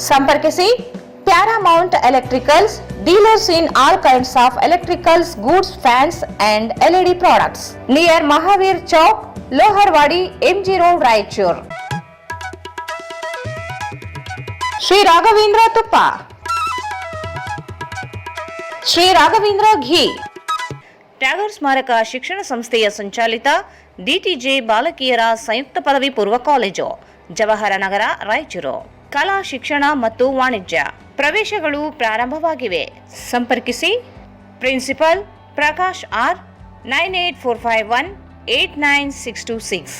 ಸಂಪರ್ಕಿಸಿ Paramount Electricals, dealers in all kinds of electricals goods, fans and LED products, near Mahavir Chowk, Loharwadi, MG Road, Raichur. Shri Raghavendra ತುಪ್ಪ, ಶ್ರೀ ರಾಘವೇಂದ್ರ ಘೀ, ಟ್ಯಾಗರ್ ಸ್ಮಾರಕ ಶಿಕ್ಷಣ ಸಂಸ್ಥೆಯ ಸಂಚಾಲಿತ DTJ ಬಾಲಕಿಯರ ಸಂಯುಕ್ತ ಪದವಿ ಪೂರ್ವ ಕಾಲೇಜು, ಜವಾಹರ ನಗರ, ರಾಯಚೂರು. ಕಲಾ ಶಿಕ್ಷಣ ಮತ್ತು ವಾಣಿಜ್ಯ ಪ್ರವೇಶಗಳು ಪ್ರಾರಂಭವಾಗಿವೆ. ಸಂಪರ್ಕಿಸಿ principal Prakash R 9845189626.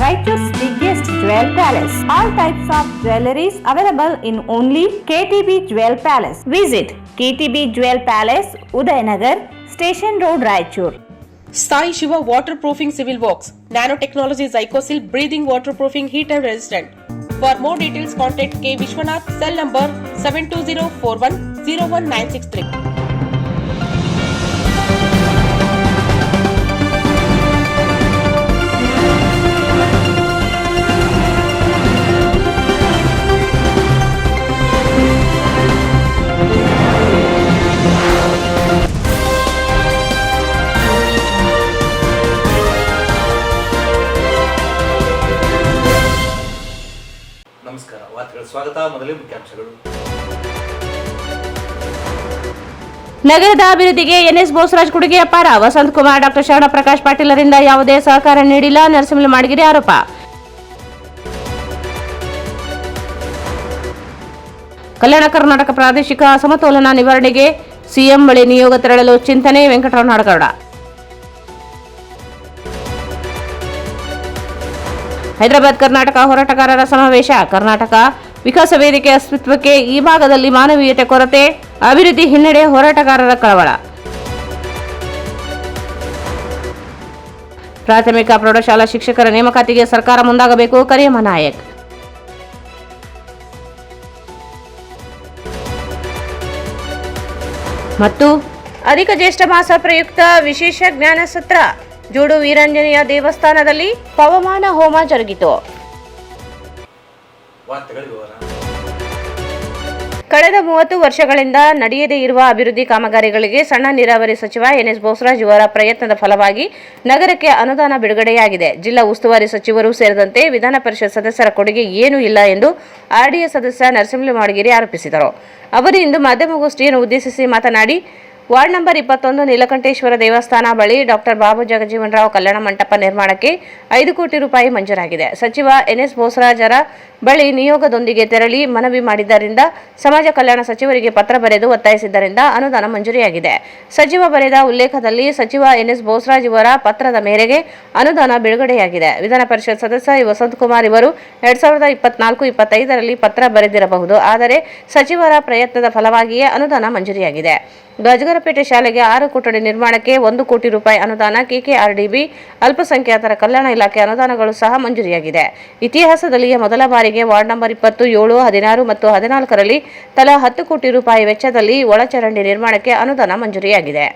Raichur's biggest jewel palace. All types of jewelries available in only KTB Jewel Palace. Visit KTB Jewel Palace, Udayanagar, Station Road, Raichur. Sai Shiva Waterproofing Civil Works, Nanotechnology Zycosil Breathing Waterproofing Heat and Resistant. For more details, contact K. Vishwanath, cell number 72041019663. ನಮಸ್ಕಾರ. ವಾರ್ತೆಗಳ ಸ್ವಾಗತ. ಮೊದಲೇ ಮುಖ್ಯಾಂಶಗಳು. ನಗರದ ಅಭಿವೃದ್ಧಿಗೆ NS Bosaraj ಕೊಡುಗೆ ಅಪಾರ. Vasant Kumar, doctor ಶರಣ ಪ್ರಕಾಶ್ ಪಾಟೀಲರಿಂದ ಯಾವುದೇ ಸಹಕಾರ ನೀಡಿಲ್ಲ. ನರಸಿಂಹ ಮಾಡಗಿರಿ ಆರೋಪ. ಕಲ್ಯಾಣ ಕರ್ನಾಟಕ ಪ್ರಾದೇಶಿಕ ಅಸಮತೋಲನ ನಿವಾರಣೆಗೆ ಸಿಎಂ ಬಳಿ ನಿಯೋಗ ತೆರಳಲು ಚಿಂತನೆ. ವೆಂಕಟರಾವ್ ನಾಡಗೌಡ. ಹೈದರಾಬಾದ್ ಕರ್ನಾಟಕ ಹೋರಾಟಗಾರರ ಸಮಾವೇಶ. ಕರ್ನಾಟಕ ವಿಕಾಸ ವೇದಿಕೆ ಅಸ್ತಿತ್ವಕ್ಕೆ ಈ ಭಾಗದಲ್ಲಿ ಮಾನವೀಯತೆ ಕೊರತೆ, ಅಭಿವೃದ್ಧಿ ಹಿನ್ನಡೆ, ಹೋರಾಟಗಾರರ ಕಳವಳ. ಪ್ರಾಥಮಿಕ ಪ್ರೌಢಶಾಲಾ ಶಿಕ್ಷಕರ ನೇಮಕಾತಿಗೆ ಸರ್ಕಾರ ಮುಂದಾಗಬೇಕು. ಕರಿಯಮ್ಮ ನಾಯಕ್. ಮತ್ತು ಅಧಿಕ ಜ್ಯೇಷ್ಠ ಮಾಸ ಪ್ರಯುಕ್ತ ವಿಶೇಷ ಜ್ಞಾನ ಸತ್ರ. ಜೋಡು ವೀರಾಂಜನೇಯ ದೇವಸ್ಥಾನದಲ್ಲಿ ಪವಮಾನ ಹೋಮ ಜರುಗಿತು. ಕಳೆದ 30 ವರ್ಷಗಳಿಂದ ನಡೆಯದೇ ಇರುವ ಅಭಿವೃದ್ಧಿ ಕಾಮಗಾರಿಗಳಿಗೆ ಸಣ್ಣ ನೀರಾವರಿ ಸಚಿವ NS ಬೋಸರಾಜ್ ಅವರ ಪ್ರಯತ್ನದ ಫಲವಾಗಿ ನಗರಕ್ಕೆ ಅನುದಾನ ಬಿಡುಗಡೆಯಾಗಿದೆ. ಜಿಲ್ಲಾ ಉಸ್ತುವಾರಿ ಸಚಿವರು ಸೇರಿದಂತೆ ವಿಧಾನ ಪರಿಷತ್ ಸದಸ್ಯರ ಕೊಡುಗೆ ಏನೂ ಇಲ್ಲ ಎಂದು RDA ಸದಸ್ಯ ನರಸಿಂಹ ಮಾಡಗಿರಿ ಆರೋಪಿಸಿದರು. ಅವರು ಇಂದು ಮಾಧ್ಯಮಗೋಷ್ಠಿಯನ್ನು ಉದ್ದೇಶಿಸಿ ಮಾತನಾಡಿ, ವಾರ್ಡ್ ನಂಬರ್ 21 ನೀಲಕಂಠೇಶ್ವರ ದೇವಸ್ಥಾನ ಬಳಿ ಡಾಕ್ಟರ್ ಬಾಬು ಜಗಜೀವನರಾವ್ ಕಲ್ಯಾಣ ಮಂಟಪ ನಿರ್ಮಾಣಕ್ಕೆ 5 ಕೋಟಿ ರೂಪಾಯಿ ಮಂಜೂರಾಗಿದೆ. ಸಚಿವ NS ಬೋಸರಾಜರ ಬಳಿ ನಿಯೋಗದೊಂದಿಗೆ ತೆರಳಿ ಮನವಿ ಮಾಡಿದ್ದರಿಂದ ಸಮಾಜ ಕಲ್ಯಾಣ ಸಚಿವರಿಗೆ ಪತ್ರ ಬರೆದು ಒತ್ತಾಯಿಸಿದ್ದರಿಂದ ಅನುದಾನ ಮಂಜೂರಿಯಾಗಿದೆ. ಸಚಿವ ಬರೆದ ಉಲ್ಲೇಖದಲ್ಲಿ ಸಚಿವ NS ಬೋಸರಾಜ್ ಇವರ ಪತ್ರದ ಮೇರೆಗೆ ಅನುದಾನ ಬಿಡುಗಡೆಯಾಗಿದೆ. ವಿಧಾನ ಪರಿಷತ್ ಸದಸ್ಯ ವಸಂತ್ ಕುಮಾರ್ ಇವರು 2024-25ರಲ್ಲಿ ಪತ್ರ ಬರೆದಿರಬಹುದು. ಆದರೆ ಸಚಿವರ ಪ್ರಯತ್ನದ ಫಲವಾಗಿಯೇ ಅನುದಾನ ಮಂಜೂರಿಯಾಗಿದೆ. ಗಜಗರಪೇಟೆ ಶಾಲೆಗೆ 6 ಕೊಠಡಿ ನಿರ್ಮಾಣಕ್ಕೆ 1 ಕೋಟಿ ರೂಪಾಯಿ ಅನುದಾನ, KKRDB ಅಲ್ಪಸಂಖ್ಯಾತರ ಕಲ್ಯಾಣ ಇಲಾಖೆ ಅನುದಾನಗಳು ಸಹ ಮಂಜೂರಿಯಾಗಿದೆ. ಇತಿಹಾಸದಲ್ಲಿಯೇ ಮೊದಲ ಬಾರಿಗೆ ವಾರ್ಡ್ ನಂಬರ್ 20, 7, 16 ಮತ್ತು 14ರಲ್ಲಿ ತಲಾ 10 ಕೋಟಿ ರೂಪಾಯಿ ವೆಚ್ಚದಲ್ಲಿ ಒಳಚರಂಡಿ ನಿರ್ಮಾಣಕ್ಕೆ ಅನುದಾನ ಮಂಜೂರಿಯಾಗಿದೆ.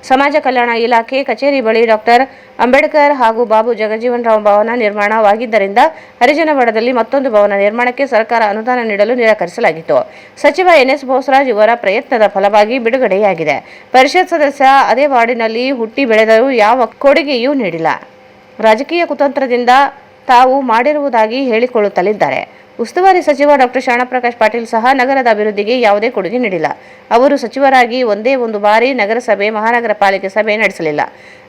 ಸಮಾಜ ಕಲ್ಯಾಣ ಇಲಾಖೆ ಕಚೇರಿ ಬಳಿ ಡಾಕ್ಟರ್ ಅಂಬೇಡ್ಕರ್ ಹಾಗೂ ಬಾಬು ಜಗಜೀವನರಾವ್ ಭವನ ನಿರ್ಮಾಣವಾಗಿದ್ದರಿಂದ ಹರಿಜನವಾಡದಲ್ಲಿ ಮತ್ತೊಂದು ಭವನ ನಿರ್ಮಾಣಕ್ಕೆ ಸರ್ಕಾರ ಅನುದಾನ ನೀಡಲು ನಿರಾಕರಿಸಲಾಗಿತ್ತು. ಸಚಿವ NS ಬೋಸರಾಜ್ ಇವರ ಪ್ರಯತ್ನದ ಫಲವಾಗಿ ಬಿಡುಗಡೆಯಾಗಿದೆ. ಪರಿಷತ್ ಸದಸ್ಯ ಅದೇ ವಾರ್ಡಿನಲ್ಲಿ ಹುಟ್ಟಿ ಬೆಳೆದರೂ ಯಾವ ಕೊಡುಗೆಯೂ ನೀಡಿಲ್ಲ. ರಾಜಕೀಯ ಕುತಂತ್ರದಿಂದ ತಾವು ಮಾಡಿರುವುದಾಗಿ ಹೇಳಿಕೊಳ್ಳುತ್ತಲಿದ್ದಾರೆ. ಉಸ್ತುವಾರಿ ಸಚಿವ ಡಾಕ್ಟರ್ ಶರಣ ಪ್ರಕಾಶ್ ಪಾಟೀಲ್ ಸಹ ನಗರದ ಅಭಿವೃದ್ಧಿಗೆ ಯಾವುದೇ ಕೊಡುಗೆ ನೀಡಿಲ್ಲ. ಅವರು ಸಚಿವರಾಗಿ ಒಂದೇ ಒಂದು ಬಾರಿ ನಗರಸಭೆ, ಮಹಾನಗರ ಪಾಲಿಕೆ ಸಭೆ ನಡೆಸಲಿಲ್ಲ.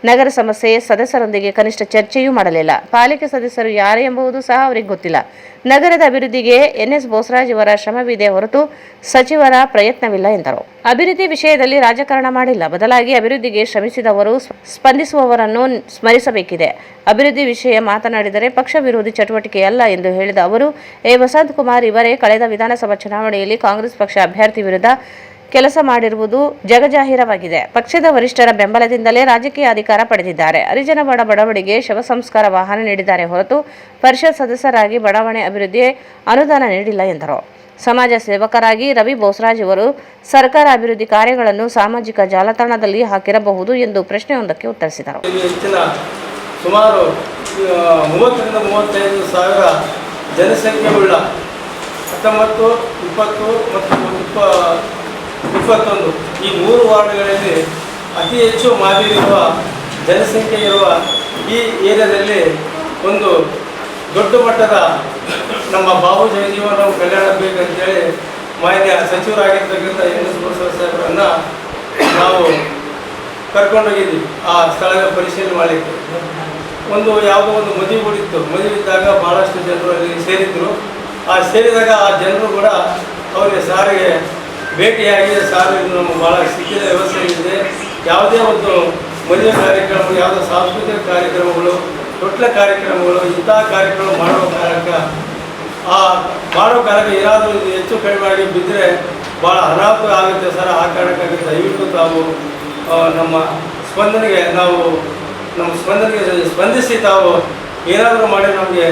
ನಗರ ಸಮಸ್ಯೆ ಸದಸ್ಯರೊಂದಿಗೆ ಕನಿಷ್ಠ ಚರ್ಚೆಯೂ ಮಾಡಲಿಲ್ಲ. ಪಾಲಿಕೆ ಸದಸ್ಯರು ಯಾರು ಎಂಬುದು ಸಹ ಅವರಿಗೆ ಗೊತ್ತಿಲ್ಲ. ನಗರದ ಅಭಿವೃದ್ಧಿಗೆ NS ಬೋಸರಾಜ್ ಅವರ ಶ್ರಮವಿದೆ ಹೊರತು ಸಚಿವರ ಪ್ರಯತ್ನವಿಲ್ಲ ಎಂದರು. ಅಭಿವೃದ್ಧಿ ವಿಷಯದಲ್ಲಿ ರಾಜಕಾರಣ ಮಾಡಿಲ್ಲ, ಬದಲಾಗಿ ಅಭಿವೃದ್ಧಿಗೆ ಶ್ರಮಿಸಿದವರು ಸ್ಪಂದಿಸುವವರನ್ನು ಸ್ಮರಿಸಬೇಕಿದೆ. ಅಭಿವೃದ್ಧಿ ವಿಷಯ ಮಾತನಾಡಿದರೆ ಪಕ್ಷ ವಿರೋಧಿ ಚಟುವಟಿಕೆಯಲ್ಲ ಎಂದು ಹೇಳಿದ ಅವರು, ವಸಂತ್ ಕುಮಾರ್ ಇವರೇ ಕಳೆದ ವಿಧಾನಸಭಾ ಚುನಾವಣೆಯಲ್ಲಿ ಕಾಂಗ್ರೆಸ್ ಪಕ್ಷ ಅಭ್ಯರ್ಥಿ ವಿರುದ್ಧ ಕೆಲಸ ಮಾಡಿರುವುದು ಜಗಜಾಹೀರವಾಗಿದೆ. ಪಕ್ಷದ ವರಿಷ್ಠರ ಬೆಂಬಲದಿಂದಲೇ ರಾಜಕೀಯ ಅಧಿಕಾರ ಪಡೆದಿದ್ದಾರೆ. ಹರಿಜನ ಬಡಾವಣೆಗೆ ಶವ ಸಂಸ್ಕಾರ ವಾಹನ ನೀಡಿದ್ದಾರೆ ಹೊರತು ಪರಿಷತ್ ಸದಸ್ಯರಾಗಿ ಬಡಾವಣೆ ಅಭಿವೃದ್ಧಿ ಅನುದಾನ ನೀಡಿಲ್ಲ ಎಂದರು. ಸಮಾಜ ಸೇವಕರಾಗಿ ರವಿ ಬೋಸರಾಜ್ ಅವರು ಸರ್ಕಾರ ಅಭಿವೃದ್ಧಿ ಕಾರ್ಯಗಳನ್ನು ಸಾಮಾಜಿಕ ಜಾಲತಾಣದಲ್ಲಿ ಹಾಕಿರಬಹುದು ಎಂದು ಪ್ರಶ್ನೆಯೊಂದಕ್ಕೆ ಉತ್ತರಿಸಿದರು. ಸುಮಾರು 30ರಿಂದ 35 ಸಾವಿರ ಜನಸಂಖ್ಯೆ ಉಳ್ಳ 19, 20 ಮತ್ತು 21 ಈ 3 ವಾರ್ಡ್ಗಳಲ್ಲಿ ಅತಿ ಹೆಚ್ಚು ಮಾದರಿ ಇರುವ ಜನಸಂಖ್ಯೆ ಇರುವ ಈ ಏರಿಯಾದಲ್ಲಿ ಒಂದು ದೊಡ್ಡ ಮಟ್ಟದ ನಮ್ಮ ಬಾಬು ಜಗಜೀವನ ಕಲ್ಯಾಣ ಬೇಕಂತೇಳಿ ಮಾನ್ಯ ಸಚಿವರಾಗಿರ್ತಕ್ಕಂಥ ಎನ್.ಎಸ್. ಬೋಸರಾಜ್ ಸಾಹೇಬರನ್ನು ನಾವು ಕರ್ಕೊಂಡೋಗಿದ್ವಿ ಆ ಸ್ಥಳದ ಪರಿಶೀಲನೆ ಮಾಡಲಿಕ್ಕೆ. ಯಾವುದೋ ಒಂದು ಮದುವೆ ಕೂಡಿತ್ತು. ಮದುವೆ ಇದ್ದಾಗ ಭಾಳಷ್ಟು ಜನರು ಅಲ್ಲಿ ಸೇರಿದ್ರು. ಆ ಸೇರಿದಾಗ ಆ ಜನರು ಕೂಡ ಅವರಿಗೆ ಸಾರಿಗೆ ಭೇಟಿಯಾಗಿ ಸಾರಿಗೆ ನಮಗೆ ಭಾಳ ಸಿಕ್ಕಿದ ವ್ಯವಸ್ಥೆ ಇದೆ. ಯಾವುದೇ ಒಂದು ಮದುವೆ ಕಾರ್ಯಕ್ರಮ, ಯಾವುದೋ ಸಾಂಸ್ಕೃತಿಕ ಕಾರ್ಯಕ್ರಮಗಳು, ತೊಟ್ಲ ಕಾರ್ಯಕ್ರಮಗಳು, ಇಂಥ ಕಾರ್ಯಕ್ರಮ ಮಾಡೋ ಕಾರಣಕ್ಕೆ ಏನಾದರೂ ಹೆಚ್ಚು ಕಡಿಮೆ ಆಗಿ ಬಿದ್ದರೆ ಭಾಳ ಅನಾಹುತ ಆಗುತ್ತೆ ಸರ್. ಆ ಕಾರಣಕ್ಕಾಗುತ್ತೆ. ದಯವಿಟ್ಟು ತಾವು ನಮ್ಮ ಸ್ಪಂದನೆಗೆ ಸ್ಪಂದಿಸಿ ತಾವು ಏನಾದರೂ ಮಾಡಿ ನಮಗೆ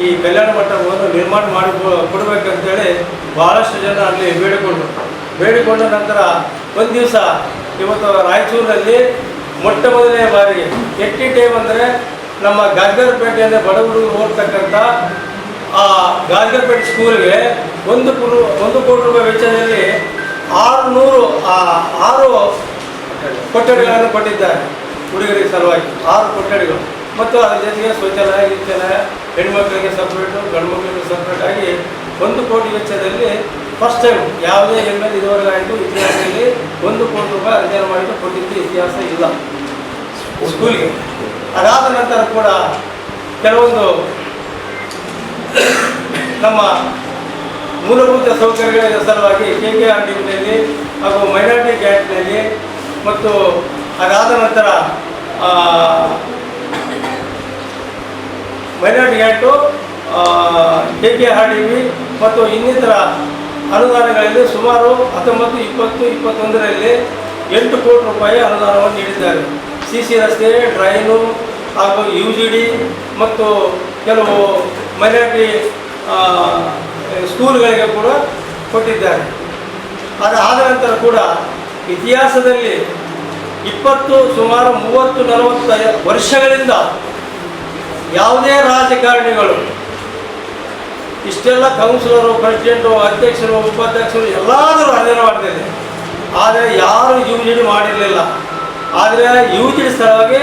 ಈ ಕಲ್ಯಾಣ ಮಂಟಪವನ್ನು ನಿರ್ಮಾಣ ಮಾಡಿ ಕೊಡಬೇಕಂತೇಳಿ ಭಾಳಷ್ಟು ಜನ ಅಲ್ಲಿ ಬೇಡಿಕೊಂಡ ನಂತರ ಒಂದು ದಿವಸ ಇವತ್ತು ರಾಯಚೂರಿನಲ್ಲಿ ಮೊಟ್ಟ ಮೊದಲನೇ ಬಾರಿಗೆ ಎಟ್ಟಿ ಟೈಮ್ ಅಂದರೆ ನಮ್ಮ ಗಾಜಗರಪೇಟೆಯಿಂದ ಬಡ ಹುಡುಗರು ಹೋಗ್ತಕ್ಕಂಥ ಆ ಗಾಜಗರಪೇಟೆ ಸ್ಕೂಲ್ಗೆ 1 ಕೋಟಿ ರೂಪಾಯಿ ವೆಚ್ಚದಲ್ಲಿ 6 ಕೊಠಡಿಗಳನ್ನು ಕೊಟ್ಟಿದ್ದಾರೆ ಹುಡುಗರಿಗೆ ಸಲುವಾಗಿ. 6 ಕೊಠಡಿಗಳು ಮತ್ತು ಅದರ ಜೊತೆಗೆ ಶೌಚಾಲಯ ಹೆಣ್ಮಕ್ಳಿಗೆ ಸಪ್ರೇಟು, ಗಂಡು ಮಕ್ಕಳಿಗೆ ಸಪ್ರೇಟ್ ಆಗಿ 1 ಕೋಟಿ ವೆಚ್ಚದಲ್ಲಿ ಫಸ್ಟ್ ಟೈಮ್ ಯಾವುದೇ ಎಮ್.ಎಲ್. ಇದುವರೆಗೆ ಆಯಿತು ಇತಿಹಾಸದಲ್ಲಿ 1 ಕೋಟಿ ರೂಪಾಯಿ ಅನುದಾನ ಮಾಡಿ ಕೊಟ್ಟಿದ್ದು ಇತಿಹಾಸ ಇಲ್ಲ ಸ್ಕೂಲ್ಗೆ. ಅದಾದ ನಂತರ ಕೂಡ ಕೆಲವೊಂದು ನಮ್ಮ ಮೂಲಭೂತ ಸೌಕರ್ಯಗಳ ಸಲುವಾಗಿ KKRDBನಲ್ಲಿ ಹಾಗೂ ಮೈನಾರಿಟಿ ಗ್ಯಾಂಟ್ನಲ್ಲಿ ಮತ್ತು ಅದಾದ ನಂತರ ಮೈನಾರಿಟಿ ಗ್ಯಾಂಟು KKRDB ಮತ್ತು ಇನ್ನಿತರ ಅನುದಾನಗಳಲ್ಲಿ ಸುಮಾರು 19, 20, 21ರಲ್ಲಿ 8 ಕೋಟಿ ರೂಪಾಯಿ ಅನುದಾನವನ್ನು ನೀಡಿದ್ದಾರೆ. CC ರಸ್ತೆ, ಡ್ರೈನು ಹಾಗೂ UGD ಮತ್ತು ಕೆಲವು ಮೈನಾರಿಟಿ ಸ್ಕೂಲ್ಗಳಿಗೆ ಕೂಡ ಕೊಟ್ಟಿದ್ದಾರೆ. ಅದಾದ ನಂತರ ಕೂಡ ಇತಿಹಾಸದಲ್ಲಿ ಸುಮಾರು 30-40 ವರ್ಷಗಳಿಂದ ಯಾವುದೇ ರಾಜಕಾರಣಿಗಳು ಇಷ್ಟೆಲ್ಲ ಕೌನ್ಸಿಲರು, ಪ್ರೆಸಿಡೆಂಟು, ಅಧ್ಯಕ್ಷರು, ಉಪಾಧ್ಯಕ್ಷರು ಎಲ್ಲಾದರೂ ಅಧ್ಯಯನ ಮಾಡ್ತಿದ್ದಾರೆ. ಆದರೆ ಯಾರು UGD ಮಾಡಿರಲಿಲ್ಲ. ಆದರೆ UGD ಸಲುವಾಗಿ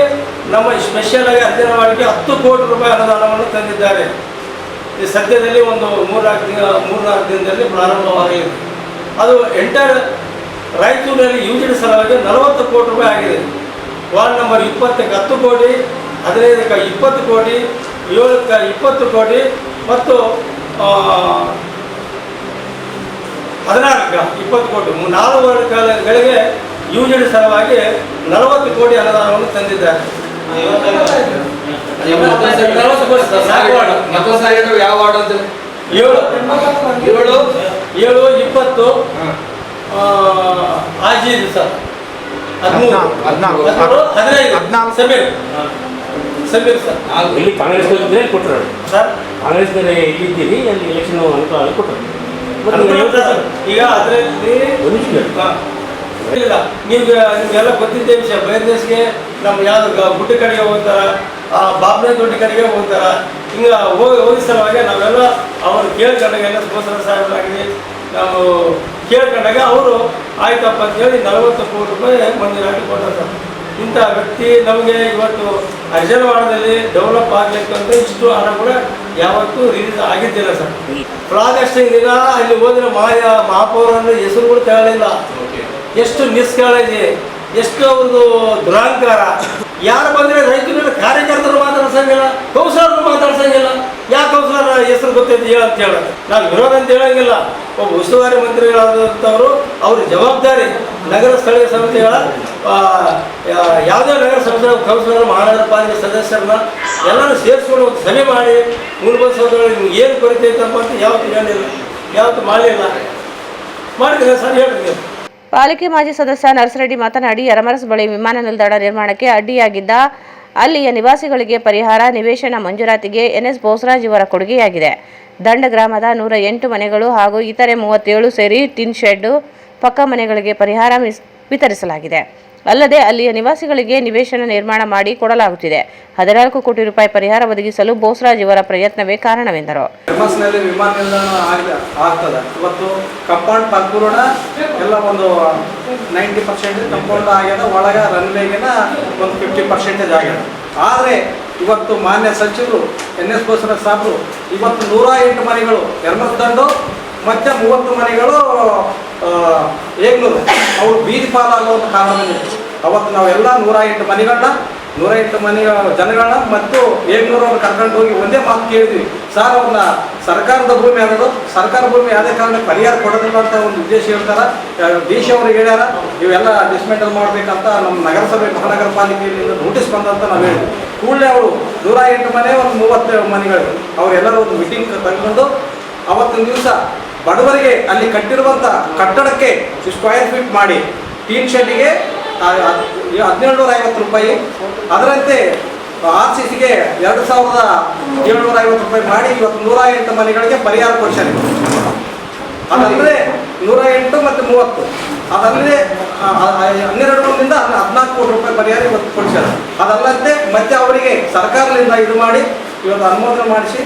ನಮ್ಮ ಸ್ಪೆಷಲಾಗಿ ಅಧ್ಯಯನ ಮಾಡಲಿಕ್ಕೆ 10 ಕೋಟಿ ರೂಪಾಯಿ ಅನುದಾನವನ್ನು ತಂದಿದ್ದಾರೆ. ಈ ಸದ್ಯದಲ್ಲಿ ಒಂದು 3-4 ದಿನದಲ್ಲಿ ಪ್ರಾರಂಭವಾಗಲಿದೆ. ಅದು ಎಂಟೈರ್ ರಾಯಚೂರಿನಲ್ಲಿ UGD ಸಲುವಾಗಿ 40 ಕೋಟಿ ರೂಪಾಯಿ ಆಗಿದೆ. ವಾರ್ಡ್ ನಂಬರ್ 20ಕ್ಕೆ 10 ಕೋಟಿ, 15ಕ್ಕೆ 20 ಕೋಟಿ, 7ಕ್ಕೆ 20 ಕೋಟಿ ಮತ್ತು 16ಕ್ಕೆ 20 ಕೋಟಿ 4 ವಾರ್ಡ್ಗಳಿಗೆ UGD ಸಲುವಾಗಿ 40 ಕೋಟಿ ಅನುದಾನವನ್ನು ತಂದಿದ್ದಾರೆ. 7-20 ಆಜೀದ್ ಸರ್ 13-15 ಸಮೀರ್ ಸರ್ ಇಲ್ಲಿ ಕಾಂಗ್ರೆಸ್ ಕೊಟ್ಟರು ಸರ್. ಕಾಂಗ್ರೆಸ್ ಇಲ್ಲಿದ್ದೀರಿ ಅಲ್ಲಿ ಎಲೆಕ್ಷನ್ ಕೊಟ್ಟರು. ಈಗ ಅದರಲ್ಲಿ ಇಲ್ಲ, ನಿಮಗೆಲ್ಲ ಗೊತ್ತಿದ್ದೇ ವಿಷಯ. ಬಯರ್ದೇಶ್ಗೆ ನಮ್ಮ ಯಾವ್ದು ಗುಡ್ಡ ಕಡೆಗೆ ಹೋಗ್ತಾರ, ಬಾಬ್ನೆ ದೊಡ್ಡ ಕಡೆಗೆ ಹೋಗ್ತಾರ. ಹಿಂಗೆ ಹೋಗಿ ಸಲುವಾಗಿ ನಾವೆಲ್ಲ ಅವರು ಕೇಳ್ಕೊಂಡಾಗ ಎನ್.ಎಸ್. ಬೋಸರಾಜ್ ಸಾಹೇಬರಾಗಿ ನಾವು ಕೇಳ್ಕೊಂಡಾಗ ಅವರು ಆಯ್ತಪ್ಪ ಅಂತೇಳಿ 40 ಕೋಟಿ ರೂಪಾಯಿ ಮಂಜೂರಾತಿ ಕೊಡ್ತಾರೆ ಸರ್. ಇಂಥ ವ್ಯಕ್ತಿ ನಮಗೆ ಇವತ್ತು ಹರಿಜನವಾಡದಲ್ಲಿ ಡೆವಲಪ್ ಆಗಲಿಕ್ಕೆ ಅಂತ ಇಷ್ಟು ಹಣ ಕೂಡ ಯಾವತ್ತೂ ರಿಲೀಸ್ ಆಗಿದ್ದಿಲ್ಲ ಸರ್. ಫ್ಲಾಗ್ ಹಾಸ್ಟಿಂಗ್ ದಿನ ಅಲ್ಲಿ ಹೋದ್ರೆ ಮಹಾಪೌರನ ಹೆಸರು ಕೂಡ ತಗೊಳ್ಳಿಲ್ಲ. ಎಷ್ಟು ನಿಷ್ಕಾಳಜಿ, ಎಷ್ಟು ಅವ್ರದ್ದು ದುರಾಂಕಾರ. ಯಾರು ಬಂದರೆ ರೈತರಲ್ಲಿ ಕಾರ್ಯಕರ್ತರು ಮಾತಾಡ್ಸಂಗಿಲ್ಲ, ಕೌನ್ಸಿಲರ್ಗಳು ಮಾತಾಡ್ಸಂಗಿಲ್ಲ. ಯಾಕೆ ಕೌನ್ಸಿಲರ್ ಹೆಸರು ಗೊತ್ತೈತಿ ಹೇಳಂತ ಹೇಳೋದು. ನಾವು ವಿರೋಧ ಅಂತ ಹೇಳಂಗಿಲ್ಲ. ಒಬ್ಬ ಉಸ್ತುವಾರಿ ಮಂತ್ರಿಗಳಾದಂಥವರು ಅವ್ರ ಜವಾಬ್ದಾರಿ ನಗರ ಸ್ಥಳೀಯ ಸಂಸ್ಥೆಗಳ ಯಾವುದೇ ನಗರ ಸಂಸ್ಥೆ ಕೌನ್ಸಿಲರ್, ಮಹಾನಗರ ಪಾಲಿಕೆ ಸದಸ್ಯರನ್ನ ಎಲ್ಲರೂ ಸೇರಿಸ್ಕೊಂಡು ಒಂದು ಸಭೆ ಮಾಡಿ ಮೂಲಭೂತ ಸೌಕರ್ಯಗಳು ನಿಮ್ಗೆ ಏನು ಕೊರತೆ ಐತಪ್ಪ ಅಂತ ಯಾವತ್ತು ಹೇಳಿಲ್ಲ, ಯಾವತ್ತು ಮಾಡಲಿಲ್ಲ. ಮಾಡಿದ್ರೆ ಸರ್ ಹೇಳ್ರಿ. ಪಾಲಿಕೆ ಮಾಜಿ ಸದಸ್ಯ ನರ್ಸರೆಡ್ಡಿ ಮಾತನಾಡಿ ಯರಮರಸ್ ಬಳಿ ವಿಮಾನ ನಿಲ್ದಾಣ ನಿರ್ಮಾಣಕ್ಕೆ ಅಡ್ಡಿಯಾಗಿದ್ದ ಅಲ್ಲಿಯ ನಿವಾಸಿಗಳಿಗೆ ಪರಿಹಾರ ನಿವೇಶನ ಮಂಜೂರಾತಿಗೆ ಎನ್ಎಸ್ ಬೋಸರಾಜ್ ಇವರ ಕೊಡುಗೆಯಾಗಿದೆ. ದಂಡ ಗ್ರಾಮದ 108 ಮನೆಗಳು ಹಾಗೂ ಇತರೆ 37 ಸೇರಿ ಟಿನ್ ಶೆಡ್ ಪಕ್ಕಾ ಮನೆಗಳಿಗೆ ಪರಿಹಾರ ವಿತರಿಸಲಾಗಿದೆ. ಅಲ್ಲದೆ ಅಲ್ಲಿಯ ನಿವಾಸಿಗಳಿಗೆ ನಿವೇಶನ ನಿರ್ಮಾಣ ಮಾಡಿ ಕೊಡಲಾಗುತ್ತಿದೆ. 14 ಕೋಟಿ ರೂಪಾಯಿ ಪರಿಹಾರ ಒದಗಿಸಲು ಬೋಸರಾಜ್ ಇವರ ಪ್ರಯತ್ನವೇ ಕಾರಣವೆಂದರು. ಧರ್ಮಸ್ಥಳದಲ್ಲಿ ವಿಮಾನ ನಿಲ್ದಾಣ ಆಗ್ತದೆ. ಇವತ್ತು ಕಂಪೌಂಡ್ ಪರಿಪೂರ್ಣ ಎಲ್ಲ ಒಂದು 90% ಕಂಪೌಂಡ್ ಆಗ್ಯದ. ಒಳಗ ರನ್ವೇಗಿನ ಒಂದು 50% ಆಗ್ಯದ. ಆದರೆ ಇವತ್ತು ಮಾನ್ಯ ಸಚಿವರು ಎನ್ಎಸ್ ಬೋಸರಾಜ್ ಸಾಹೇಬರು ಇವತ್ತು 108 ಮನೆಗಳು ಧರ್ಮಸ್ಥಳ ಮತ್ತು 30 ಮನೆಗಳು ಏಗ್ನೂರು ಅವರು ಬೀದಿ ಪಾಲಾಗುವ ಕಾರಣದಲ್ಲಿ ಅವತ್ತು ನಾವೆಲ್ಲ 108 ಮನೆಗಳ ಜನಗಳನ್ನ ಮತ್ತು ಏಗ್ನೂರವ್ರು ಕರ್ಕೊಂಡು ಹೋಗಿ ಒಂದೇ ಮಾತು ಕೇಳಿದ್ವಿ. ಸರ್ ಅವ್ರನ್ನ ಸರ್ಕಾರದ ಭೂಮಿ ಆದದು, ಸರ್ಕಾರ ಭೂಮಿ ಯಾವುದೇ ಕಾರಣಕ್ಕೆ ಪರಿಹಾರ ಕೊಡೋದಿಲ್ಲ ಅಂತ ಒಂದು ಉದ್ದೇಶ ಹೇಳ್ತಾರೆ. ಡಿ ಸಿ ಅವ್ರಿಗೆ ಹೇಳ್ಯಾರ ಇವೆಲ್ಲ ಡಿಸ್ಮೆಂಟಲ್ ಮಾಡಬೇಕಂತ ನಮ್ಮ ನಗರಸಭೆ ಮಹಾನಗರ ಪಾಲಿಕೆಯಿಂದ ನೋಟಿಸ್ ಬಂದಂತ ನಾವು ಹೇಳಿದ್ವಿ. ಕೂಡಲೇ ಅವರು 108 ಮನೆ ಒಂದು 30 ಮನೆಗಳು ಅವರೆಲ್ಲರೂ ಒಂದು ಮೀಟಿಂಗ್ ತಗೊಂಡು ಅವತ್ತಿನ ದಿವಸ ಬಡವರಿಗೆ ಅಲ್ಲಿ ಕಟ್ಟಿರುವಂಥ ಕಟ್ಟಡಕ್ಕೆ ಸ್ಕ್ವೇರ್ ಫೀಟ್ ಮಾಡಿ ಟೀನ್ ಶೆಡ್ಡಿಗೆ 1750 ರೂಪಾಯಿ, ಅದರಂತೆ RCCಗೆ 2750 ರೂಪಾಯಿ ಮಾಡಿ ಇವತ್ತು 108 ಮನೆಗಳಿಗೆ ಪರಿಹಾರ ಕೊಡಿಸ್ಯಾರೆ. ಅದಲ್ಲದೆ 108 ಮತ್ತು 30 ಅದಲ್ಲದೆ 12ರಿಂದ 14 ಕೋಟಿ ರೂಪಾಯಿ ಪರಿಹಾರ ಇವತ್ತು ಕೊಡಿಸ್ಯಾರೆ. ಅದಲ್ಲದೆ ಮತ್ತೆ ಅವರಿಗೆ ಸರ್ಕಾರದಿಂದ ಇದು ಮಾಡಿ ಇವತ್ತು ಅನುಮೋದನೆ ಮಾಡಿಸಿ